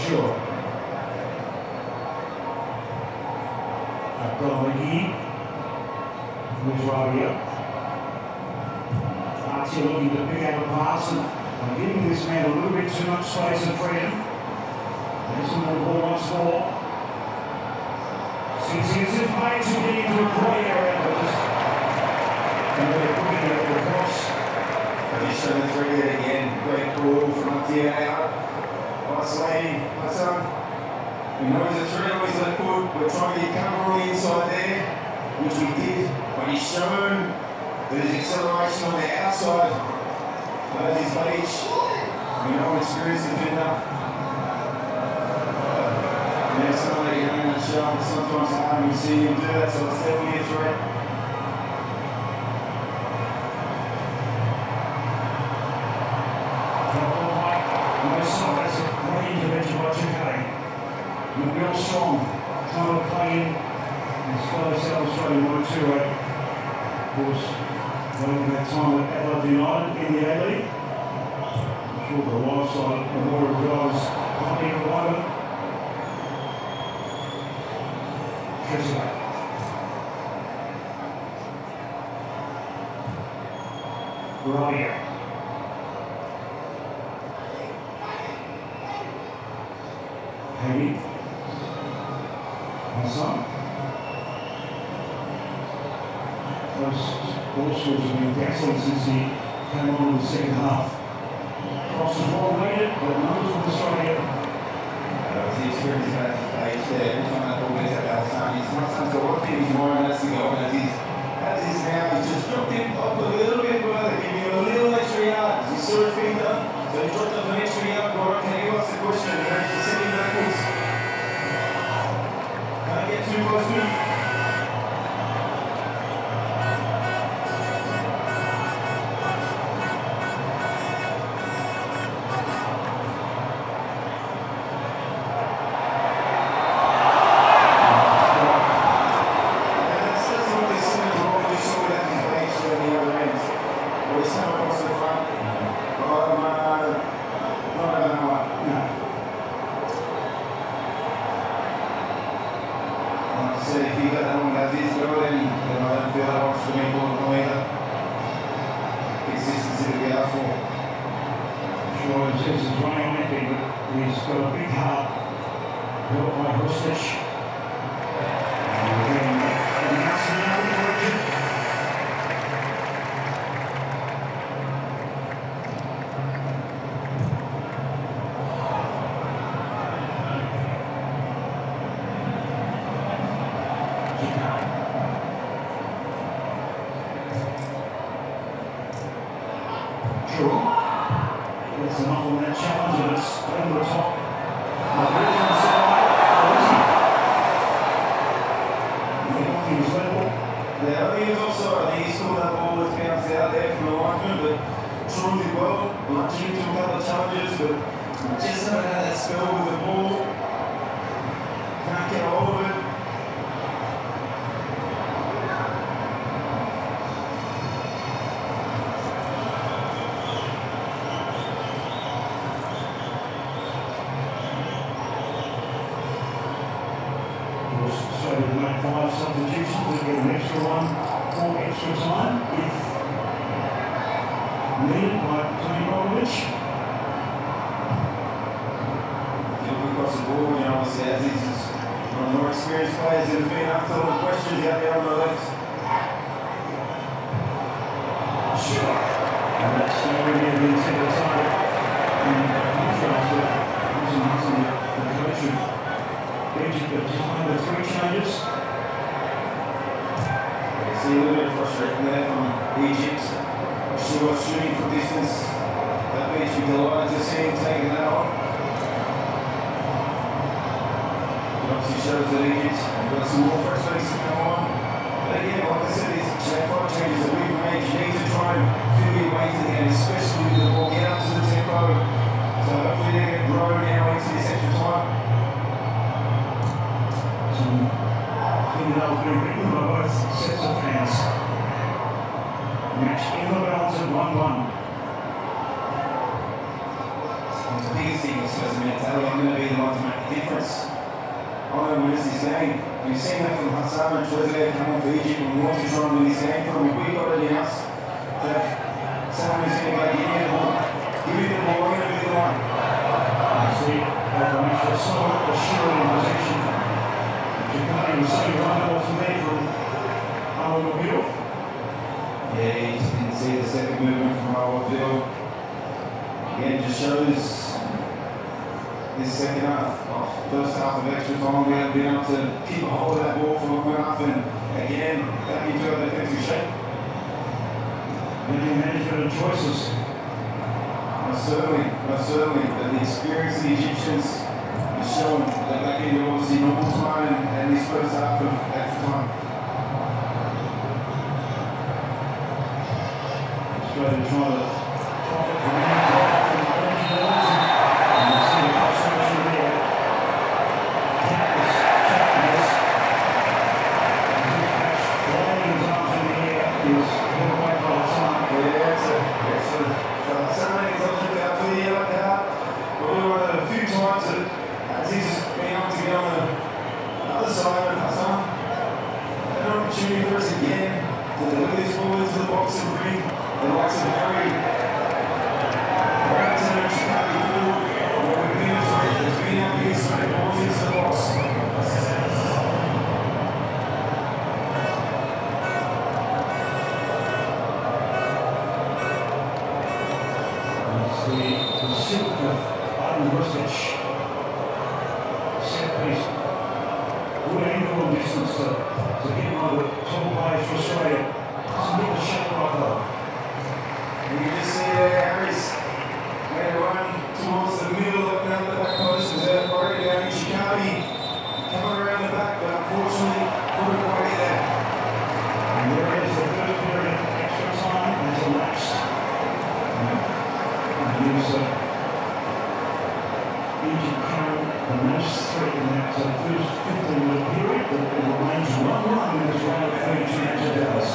Sure. Abdullah with Rabia. Archie looking to pick out a pass and giving this man a little bit too much space and freedom. There's some more ball once more. Seems as if Mates are getting into a great area, but just and they're putting it across. He's shown the 3 yet again. Great ball from up the out. Isolating my son. He knows the 3 always left foot. We're trying to get cover on the inside there, which we did, but he's shown that his acceleration on the outside of his beach. We know an experienced defender. Yeah, some of that young and sharp, sometimes hard we see him do that, so it's definitely a threat. Real strong, trying to play in as far as South Australia 1-2. Of course, over that time at Adelaide United in the A-League. I'm sure the live side and more of the guys playing at the moment. Trezeguet. Rabia. Hayden. Hassan. Those ball scores have been excellent since he came on in the second half. cross is well weighted, but numbers of Australia. The experience at that stage there, every time that ball gets at Alessandro, he's not something to one thing he's more, and that's to go. And as he's now, he's just dropped him up a little bit further, giving him a little extra yard. He saw it's being done, so he dropped up an extra yard. Gordon, can you ask the question? And there's the second backwards. Can't get too close to him. It's enough on that challenge, and it's over the top. Yeah, I think it's also, I think he scored that ball that's bounced out there from the linesman, but Troy did well. Launching into a couple of challenges, but just haven't had that spell with the ball. Can't get a hold of it. Australia will make 5 substitutions, we'll get an extra one for extra time if needed by Tony Popovic. Looking across the board, you know, obviously as he's one of the more experienced players that have been asked a lot of questions out there on the left. Sure. And that's already the intent of the target. And contrast with the coach of Egypt of just under 3 changes. You see a little bit of frustration there from Egypt. Sure, shooting from distance. That beach would be delighted to see him taking that on. It obviously shows that Egypt have got some more frustration to come on. But again, like I said, these 5 changes that we've made, you need to try and feel your way to the game, especially with the ball, get up to the tempo. So hopefully they can grow now into this extra time. That was being written by both sets of fans. Match in the balance at 1-1. The biggest thing is supposed to be mentality. I'm going to be the one to make a difference. I'm going to win this game. We've seen that from Hassan and Trezeguet come on for Egypt and we want to try and win this game from him. We've got it in us that someone is going to go, give me the ball. Give me the ball, I'm going to be the one. You see, the match was so assured in possession. Jakarta was so vulnerable from there from Irankunda. Yeah, you just didn't see the second movement from Irankunda. Again, just shows this second half, first half of extra time, we haven't been able to keep a hold of that ball for long enough, and again, back into our defensive shape. Making management of choices. Certainly, but the experience of the Egyptians is shown that back into obviously normal time and this first half of extra time. Australia trying to profit from that drop from the orange balls, and you see the frustration there. Countless challenges. Dispatch flying his arms in the air is put away by the time. Yeah, excellent. Hassan is up to the yellow card. Probably one of the few times that as he's been able to get on the other side of Hassan. An opportunity for us again to deliver this ball into the box and bring the likes of Harry silk of Irankunda. Set piece. Good angle and distance to hit one of the top players for Australia. Doesn't get the shot right though. You can just see there, Harris made a run towards the middle of the back post. Was there already down in Chicago, coming around the back, but unfortunately couldn't quite hit that. And there is the first period extra time has elapsed. And here's Egypt carrying the most threat in that first 15-minute period, but it remains 1-1 in this round of 32 matches Dallas.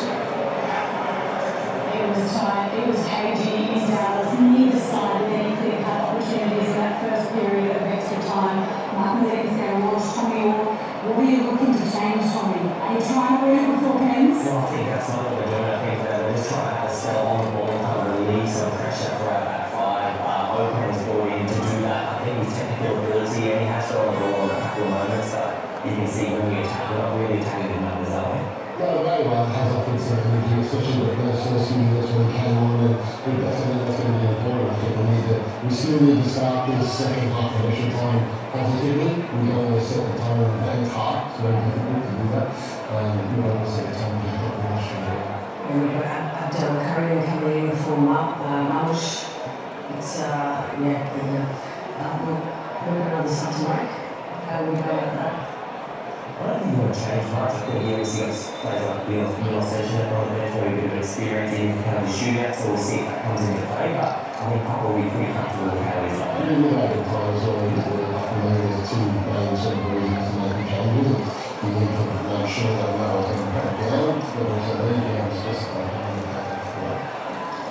It was tight, it was cagey in Dallas. Neither side had any clear-cut opportunities in that first period of extra time. Martin Lee's going to launch Tommy Orr. What are you looking to change, Tommy? Are you trying to win before pens? Well, I think that's not what we're doing. I think that we're just trying to have a spell on the ball and kind of release some pressure for our back five. Open his ball in to do that. I think his technical ability, and he has to on the ball in a couple of moments, but you can see when we attack, we're not really attacking the numbers, are we? Yeah, very well has offensive energy, especially with those first few minutes when he came on, and that's going to be important. I think we still need to start this second half of extra time positively. We don't want to set the tone and it's hard. It's very difficult to do that. We don't want to set the tone to help the Australia. And we've got Abdel Karim coming in to form up. Malush, it's we've got another sub to make. How do we go about that? I don't think you want to change much. I think you see players like Milos Session on the bench, where a bit of experience in kind of the shootout, so we'll see if that comes into play. But I think Papa will be pretty comfortable with how he's up. I think we've had the time as well, is that there's two main sort of reasons to make the changes. We need to make sure that now we're going to crack down, but also then games just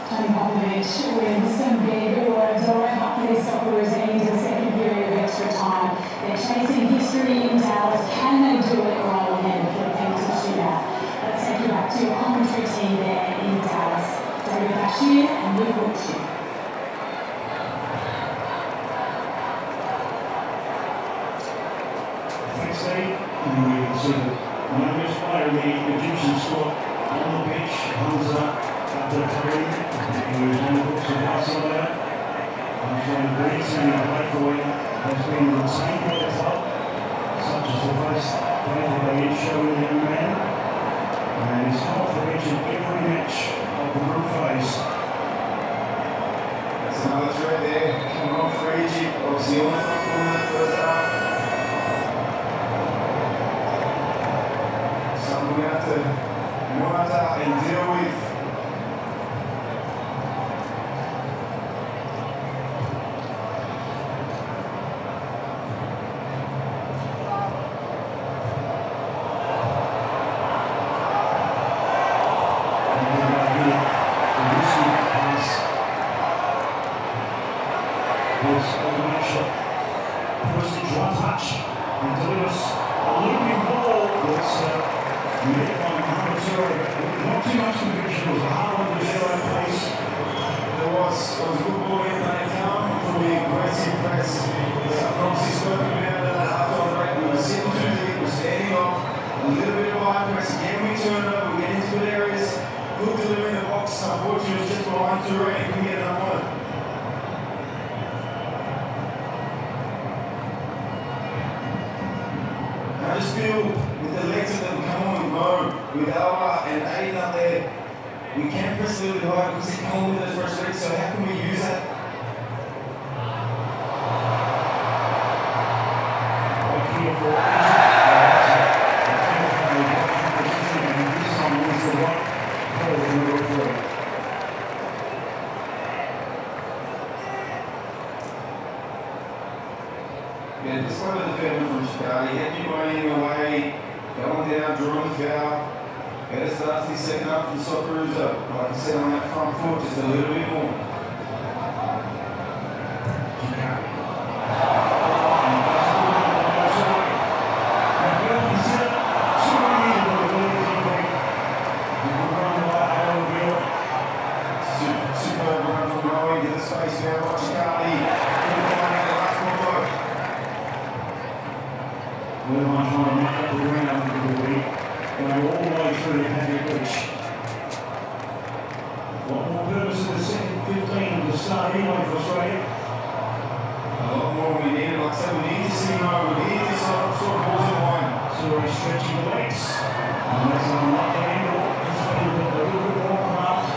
Tony Popovic with some big words all right up for these Socceroos into the second period of extra time. They're chasing history in Dallas. Can they do it right again for the penalty shootout? Let's take you back to your commentary team there in Dallas. David Bashir and Luke Wiltshire. Thanks, Steve. And we can see the youngest player in the Egyptian squad on the bench, Hamza Abdelkarim, who is on the books of Barcelona. From the Greece and the play for him has been retained by the club, such as the first favour they each show in the young man. And he's come off the bench in every match of the group phase. That's another threat there, coming on for Egypt. Obviously on the front foot in the first half. Something we have to monitor and deal with. One touch and delivers a looping ball that's met by Nestory. Not too much conviction. It was a hard one to show our pace. It was a good ball in that down for the aggressive press. Obviously spoken about it after the break. We were sitting too deep, we were standing off. A little bit of high press. Again, we turn it over, we get into good areas. Good delivery in the box. Unfortunately, it was just behind Toure and couldn't get enough on it. I just feel with the legs that have come on with Mo, with Alba and Aiden up there, we can press a little bit higher because they come on with those first legs, so how can we use that? Yeah, this one of the defender from Chicago, he had people running away, going down, drawing the foul. Better start to the second half for the Socceroos up. Like I said, on that front foot, just a little bit more. Superb run from Rowe into the space now by Chicago. We're trying to make up the ground for the week, going all the way through the Patrick Beach. What more purpose of the second 15 to start anyway for Australia? stretching the legs. And that's an unlucky angle. Just a little bit more craft.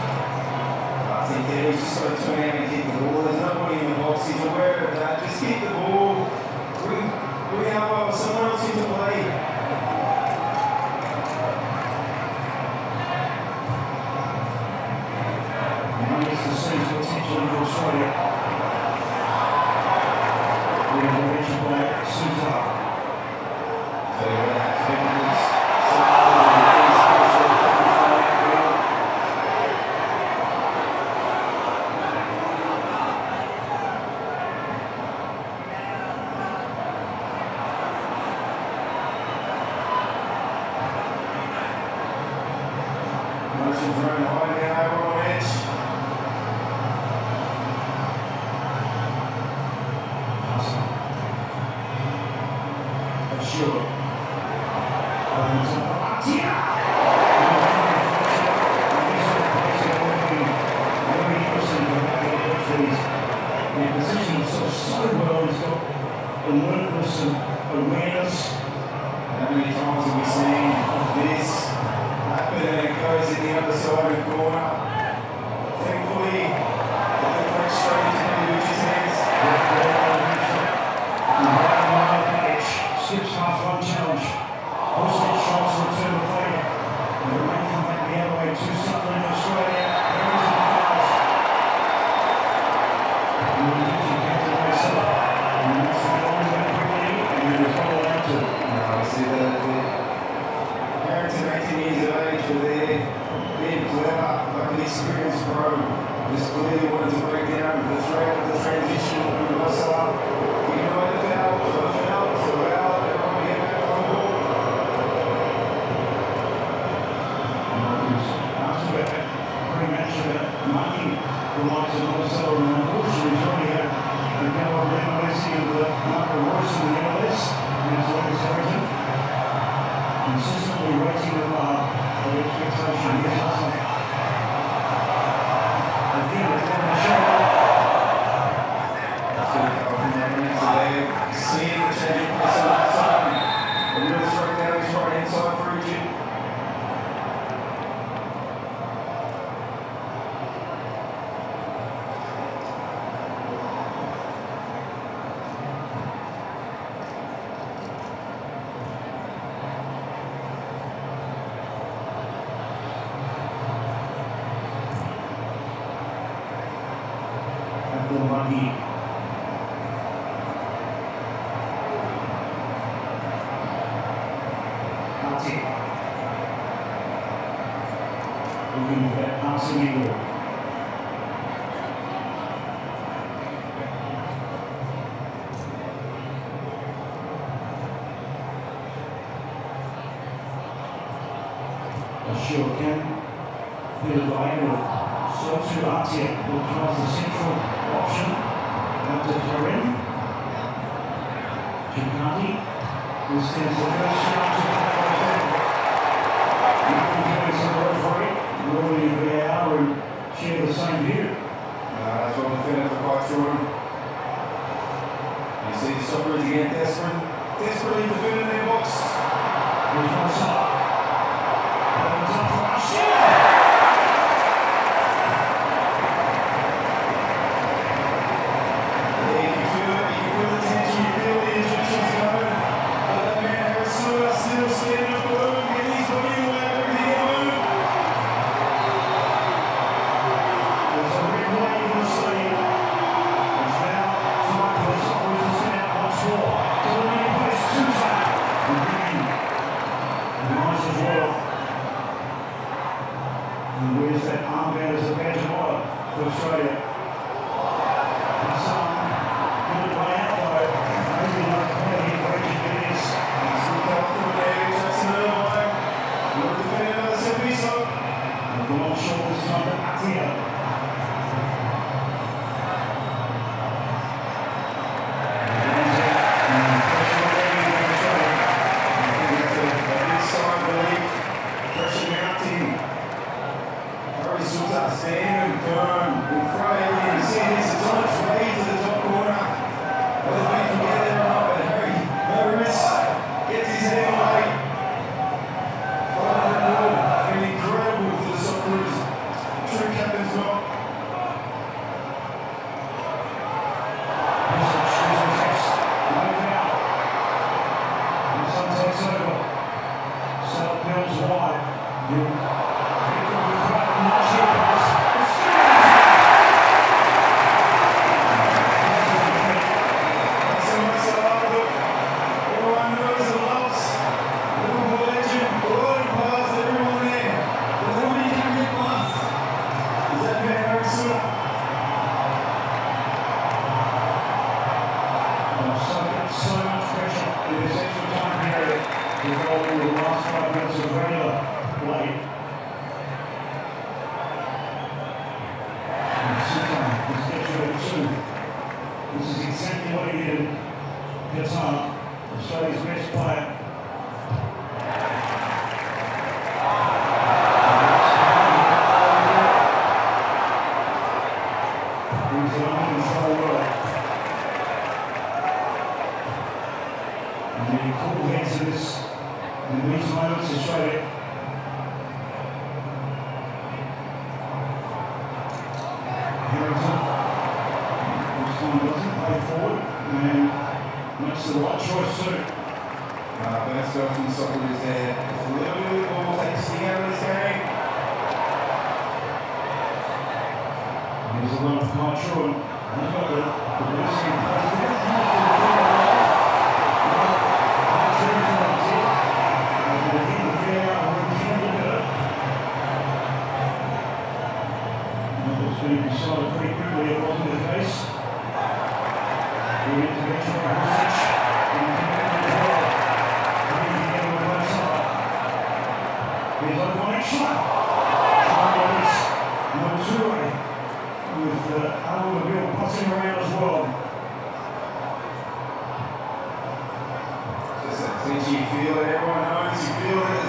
I think he's just got to turn out and kick the ball. There's nobody in the box. He's aware of that. Just kick the ball. Bring out someone else into play. Potentially for Australia. The intervention by Suter. So motion thrown high now over on edge. Sure. The position so well, he's got alertness and awareness. How many times have we seen this happen and it goes in the other side of the corner? Thankfully, the defense straight into the Luch's hands. Skips half-run challenge. Hostage shots return the favour. And the rain come back the other way. 2 something in Australia. There is the fouls. And the Egyptian captain myself. And that's the long way quickly. And he was not allowed to. I see that parents at 18 years of age were there, being clever, like an experienced pro. Just clearly wanted to break down the threat of the transition and the hustle up. You know what the foul, so the foul, so well, everyone get back on the ball. After that pre-match marking the likes of Marcelo and Bush, he's already had a go on Messi and Marco Royce in the MLS in his latest origin. Consistently raising the bar of expectation. Here's Hassan. Again, it's on the shoulder. Seeing the change of pace on that side. A real straight down his right hand side for Egypt. Abdul-Wahid. Looking for that passing angle. Sure can. Peter Lionel. So to Atia, who tries the central option. Up to Karim. Chikati, who stands the first shot to Normally VAR and share the same view. That's what the defender for quite short. You see the Socceroos again, desperately defending their box. There's one side. Opens up for us. You can feel the tension, you feel the Egyptians going. But that man Irankunda still standing up alone, and he's putting away everything in the move. There's a red wave in the stadium. It's now time for the Socceroos to send out once more. Delivering a place to Suter. And then, so much pressure in this extra time period to go over the last 5 minutes of regular play. And Sutan is extra at 2. This is exactly what he did in Qatar, Australia's best player. He's on control well. And the cool heads of this, in these moments, Australia. Harrington, this time doesn't play forward, and makes the right choice too. Best stuff from the Socceroos there. It's a little bit of the ball, take the sting out of this game. There's a lot of control. They've got the publicity in place. Being decided pretty quickly it wasn't the case. The intervention by Husic and the control. Coming together with one side. Here's a iconic shot. Charles Nestory with Irankunda passing around as well. Since you feel it, everyone knows you feel it.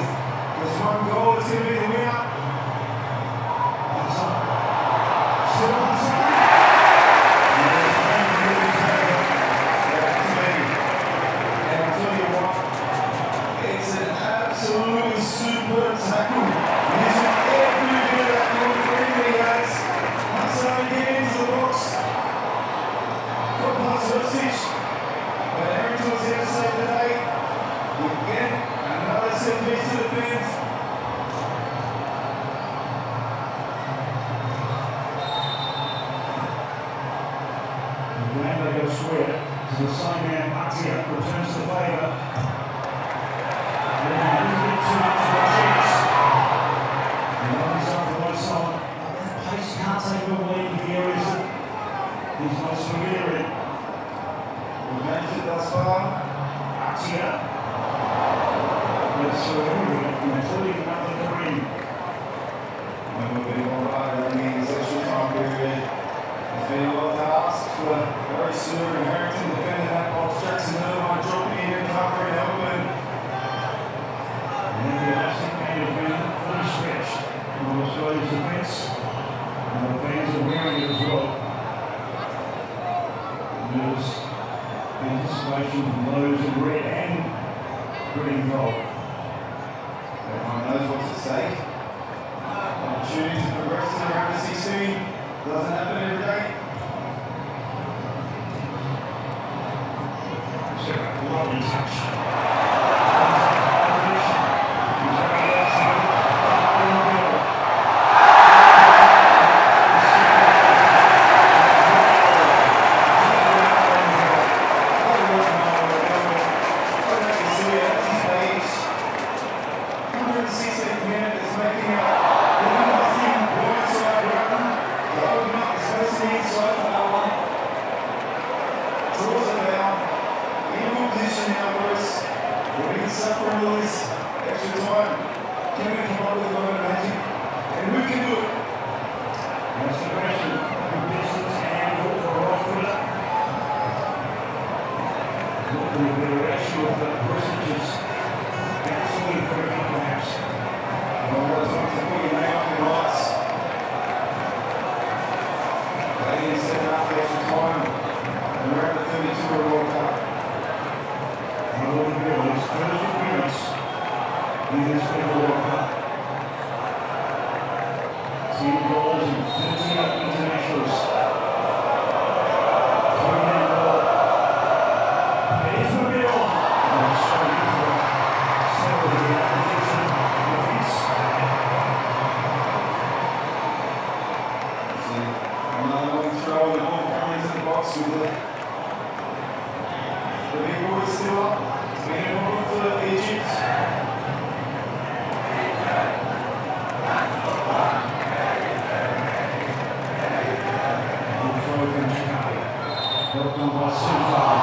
There's one goal, it's going to be the winner. Still on side. And I'll tell you what, it's an absolutely super tackle. Using every bit of that little freedom he has. That's how he gets into the box. Got past Husic. But Harrington was here to save the day. We get another set piece to the fence. They go square to the same man, Atia, returns the favour. And a little bit too much of a chance. And opens up for one side. That pace can't take a lead in the areas that he's most familiar in. We've managed it thus far. Atia. That's including another green. And we've been all right in this extra time period. It's been a lot to ask for very soon. And Harrington defending that box. Jackson Irvine dropping in and covering Elman. And the elastic man has been fully stretched on Australia's defence. And the fans are wearing it as well. And there's anticipation from those in red and green gold. Everyone knows what's at stake. Opportunity to progress to the round of 16. Doesn't happen every day. Lovely touch. Socceroos, extra time. Can we come up with a lot of magic? And who can do it? That's the question. Good distance and good for Irankunda. Looking at the direction of the percentages. Absolutely perfect, perhaps. Well, what time to put your name up in lights? They didn't set it up extra time. And we're at the 32 World Cup. His first appearance in this World Cup. 10 goals and 38 internationals. 3-man goal. There's the middle. And straight into it. Settled in the opposition defence. Another long throw, and the ball coming into the box with the big boy still up. It's been a problem for Egypt. Helped on by Sutan.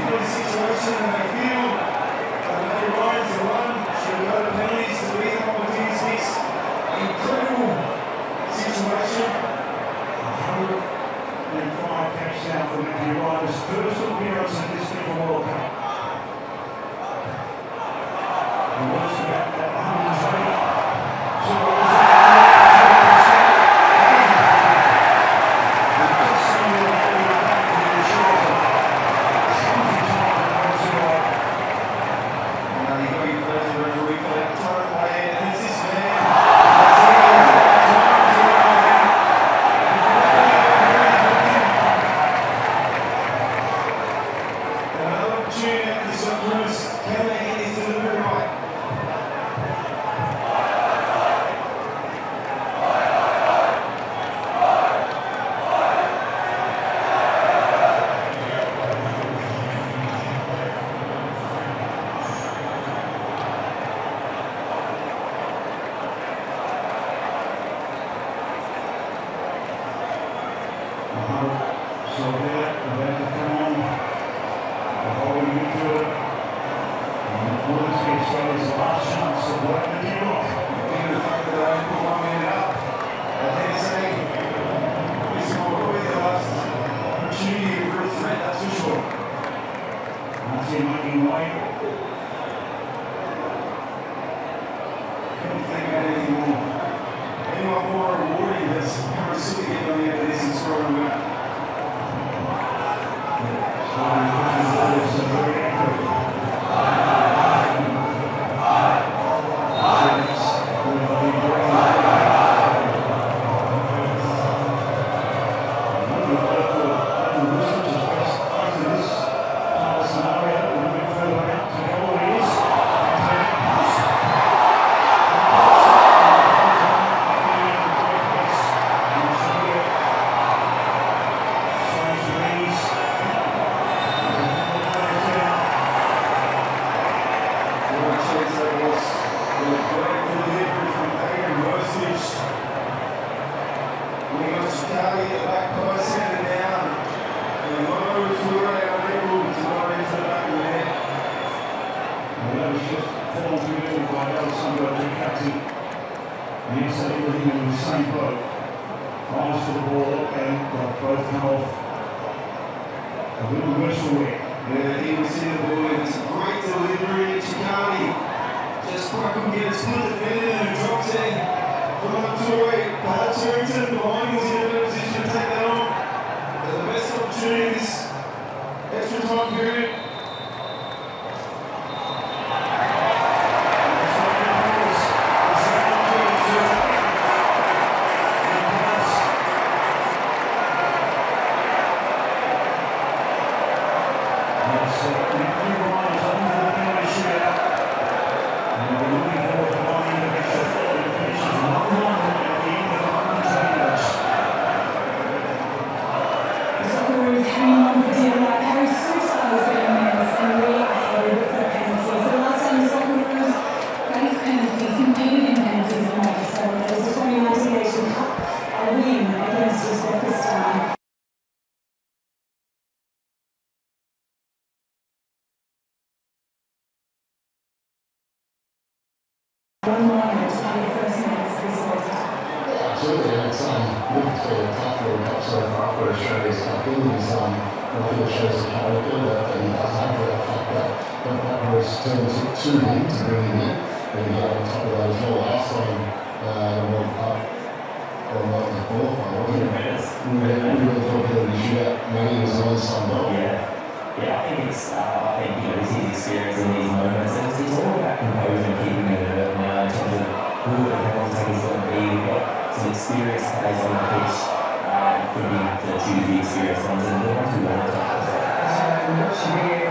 difficult situation and they feel that if they run to run, should go to penalties to lead opportunities. Incredible situation. 105 caps down for Matthew Ryder's first appearance in this FIFA World Cup. He was about that 1 minute, 21st minutes this World Cup. Absolutely, and it's looking for a tough World Cup so far for Australia's captain. He's, I think it shows the character that he does have, the fact that was turned to him to bring him in, and he got on top of that as well last time World Cup. Or not the qualifier, wasn't it? We were talking about the shootout, maybe it was on Sunday. Yeah, I think it's, it's his experience in these moments, and it's all about composure and keeping it alert now in terms of who the penalty take is going to be. We've got some experienced players on the pitch for him to choose the experienced ones, and the ones who want to take it. Much here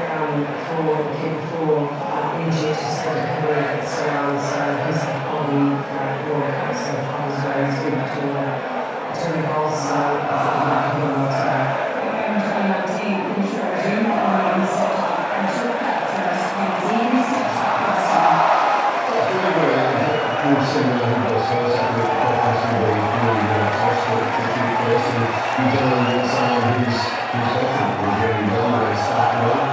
for him for India to start a career at Socceroos. He's on the World Cup so far as well. He's been to the goals, so I think he might be able to. In 2019, Zoom on the set up and took that first and easy steps up this time. I think we've seen that he was first, I think the preference will be really possible to keep first, and you generally want someone who's confident with getting done and start well.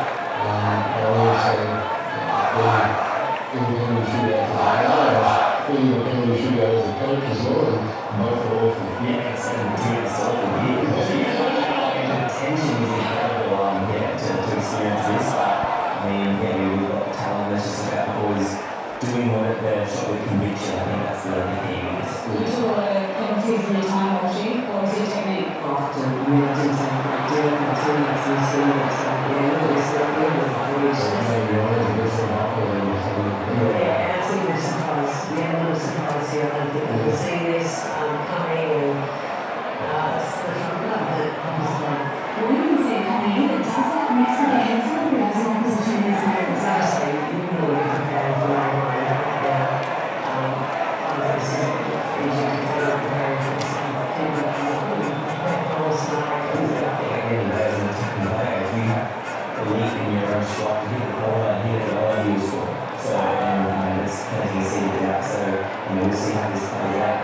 we'll see how this plays out.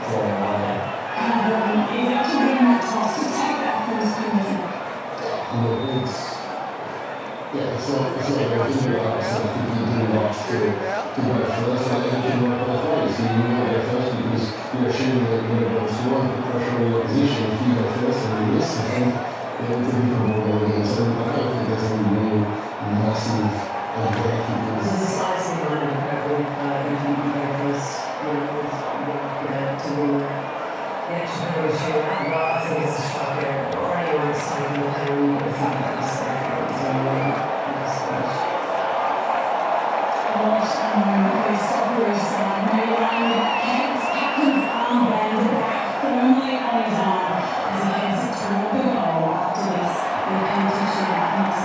For a while now. He's actually getting that toss to take that from his fingers. It's not going to do like something you do like to go first, and it can work both ways. So you want to go first because you're assuming that you're going to score and put pressure on your opposition. If you go first and you miss, then it's a different ball game. So I don't think there's any real massive objective. This is a sizing line, if you go first, to win the extra goal shootout, but I think it's a striker or anyone that's taking the pain, I think that's safe. The Socceroos side may run Kent's captain's armband back firmly on his arm as he heads toward the goal after this. The penalty shootout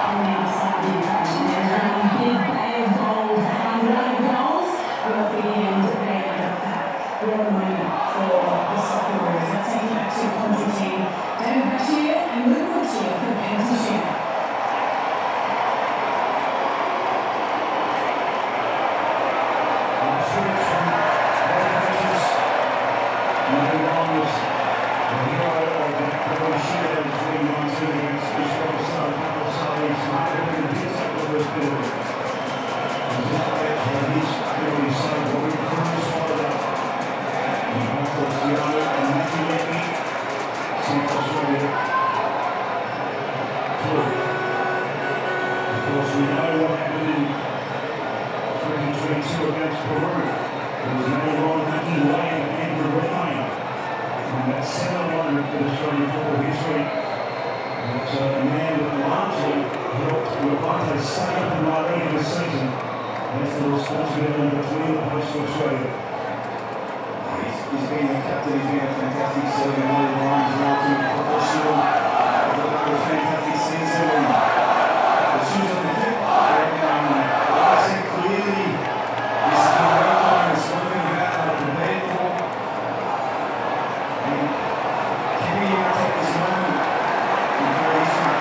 on the outside of the occasion. There's a big bay of goals, 100 goals. Well, for the end, they end up that real moment for the Socceroos. Let's take it back to Constantine, David Bashir and Luke Bashir for the penalty shootout. We know what happened in 2022 against Peru. There was no Ron Mackey way of Andrew Redmayne. And that's 7-1 for Australian football history. But a man that largely helped Levante stay up in La Liga this season. That's the responsibility between the posts for Australia. He's been the captain, he's been a fantastic servant, all the lines around him, professional. He's a fantastic season. The shoes on the hip, I said clearly, this is the right time, it's something that I've been prepared for. And can we take this moment and praise him?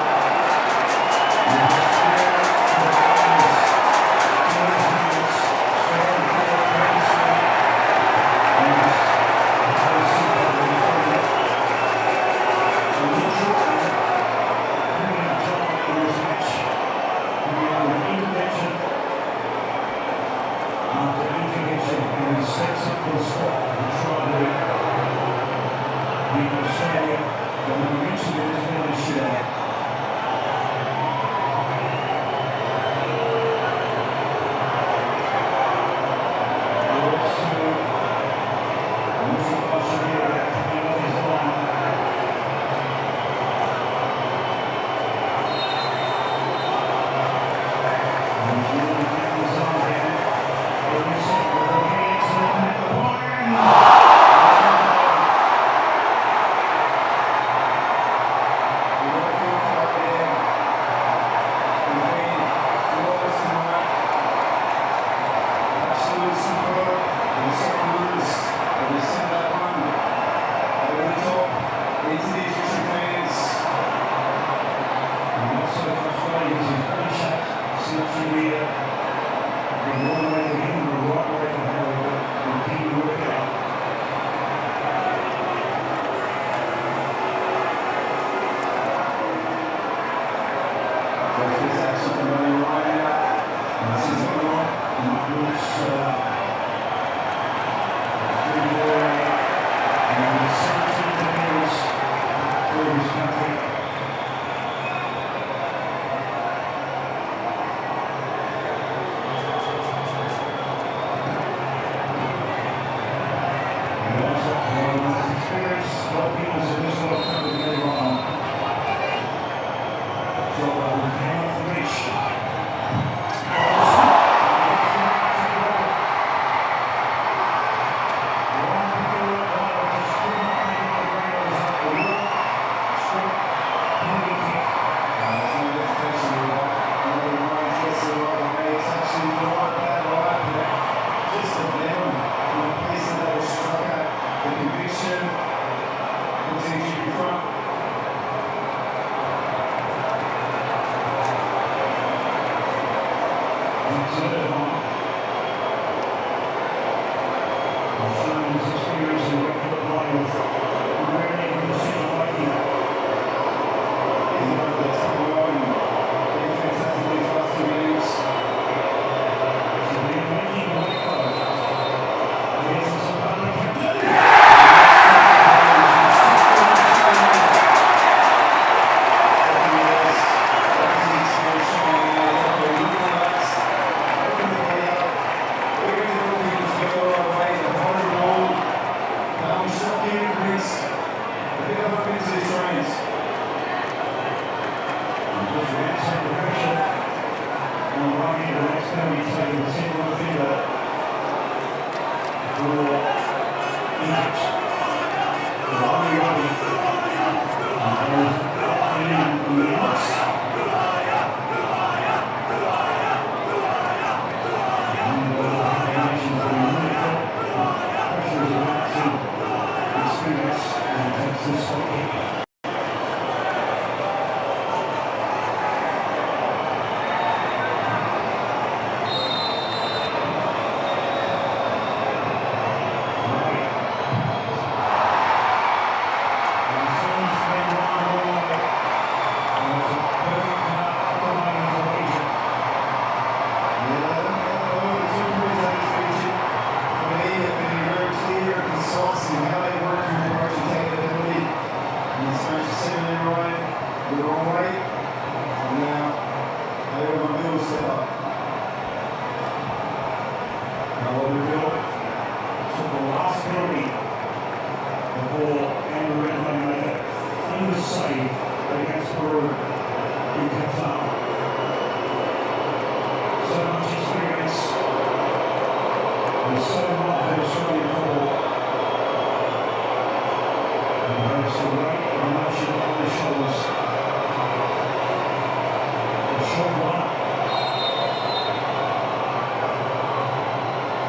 short one.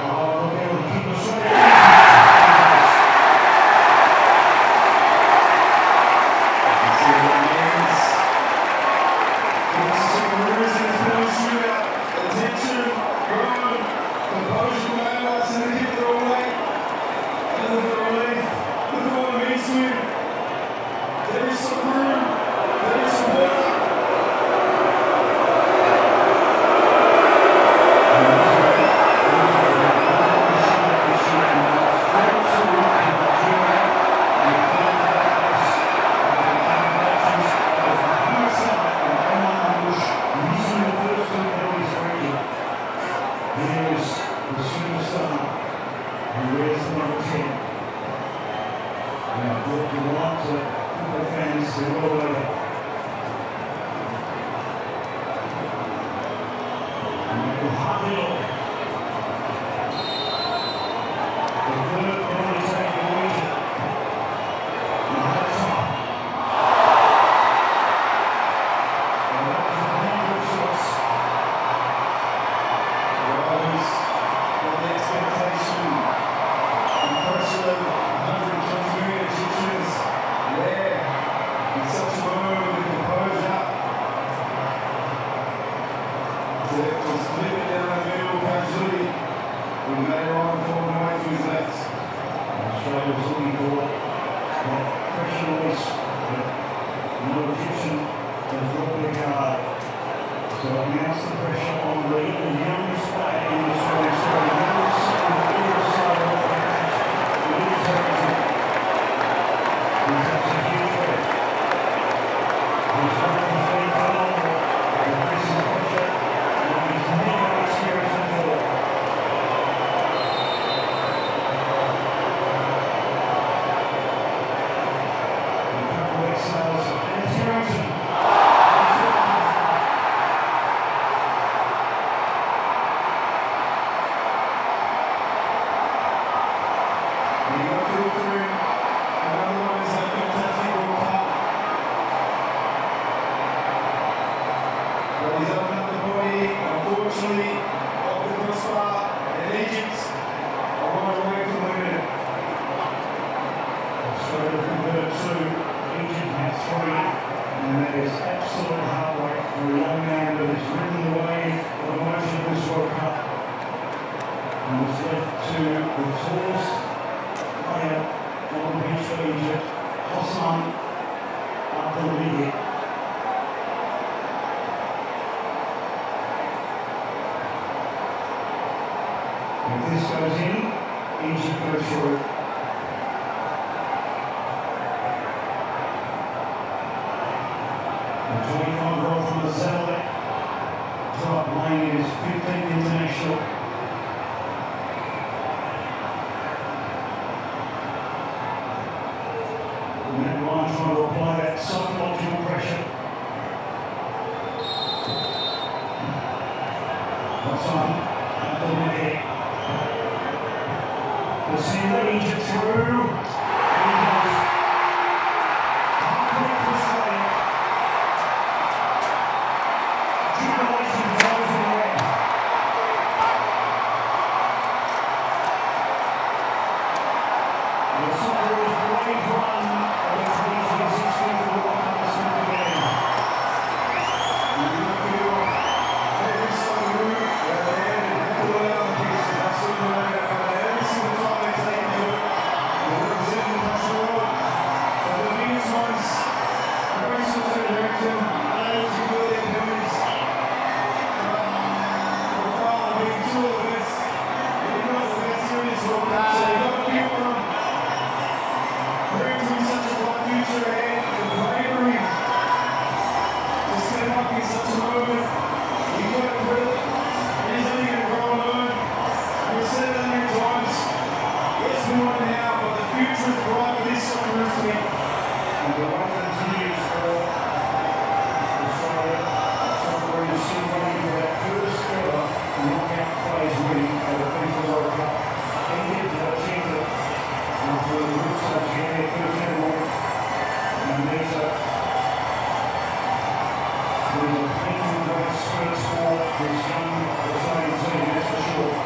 Oh, look at the keeper straight. If this goes in, Egypt goes through. The 25-year-old from the Zelda drop playing his 15th international. And that line trying to apply that psychological pressure. What's on? Up the net. We'll see Egypt through. And he goes. Halfway for Australia. Jubilation goes away. The Socceroos brave run of the 2026 FIFA World Cup is going to begin. And you look at your every Socceroo, where they had to learn on the pitch, and that's what we're learning about every single time they take it to it. They're representing the national world. But the biggest ones, the race of the direction, those who will their penalties. For far being two of the best, they're not the best here in this World Cup, so you've got to keep on. Brings me such a bright future ahead, the bravery to step up in such a moment. You've got to quit. He's only going to grow and learn. We've said it a million times. Yes, we want it now, but the future is bright for this Socceroos team. And the run continues for Australia. Socceroos still running for that first ever knockout phase win at the FIFA World Cup. Egypt achieved it after the group stage getting their first ever win. And there's a painful grace This young Australian team, that's for sure.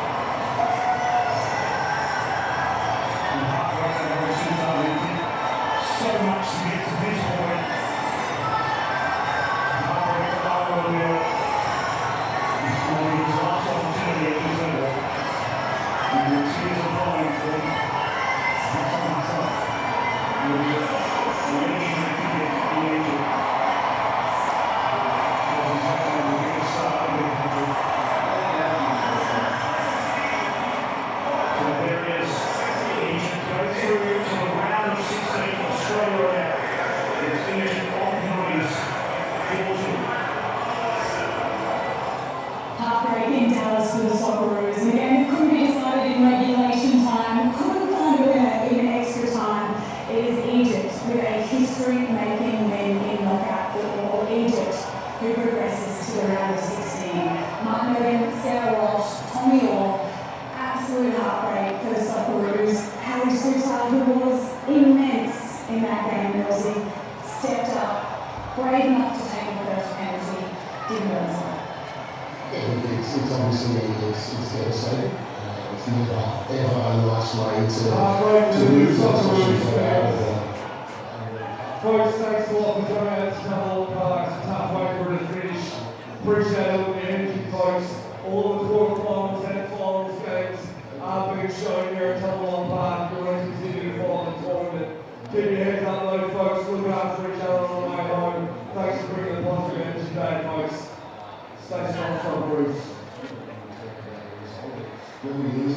And heartbreaking, obviously, so much to get to this point. Heartbreaking, Iowa will. It's going to be his last opportunity at this level. And the tears are flowing for him. That's on myself. And we'll be leading the ticket in Egypt. Wasn't happening, we'll get a start again. So there it is. Egypt go through to the round of 16. Australia is Egypt on penalties. 4-2. Heartbreak in Dallas for the Socceroos. And again, it couldn't be decided in regulation time, couldn't find a winner in extra time. It is Egypt with a history-making win in knockout football. Egypt, who progresses to the round of 16. Mark Nogan, Sarah Walsh, Tommy Orr. Absolute heartbreak for the Socceroos. Harry Sutar, who was immense in that game, Millsy, stepped up, brave enough to take the first penalty, didn't lose it. It's obviously it's devastating. It's never ever a nice way to lose that situation. Folks, thanks a lot for coming out to Tumbalong Park. It's a tough way for it to finish. Appreciate all the energy, folks. All the quarterfinals and finals games are being shown here at Tumbalong Park. We're going to continue to follow the tournament. Keep your heads up though, folks. Look after each other on the way home. Thanks for bringing the positive energy back, folks. Stay strong, Socceroos. When we lose,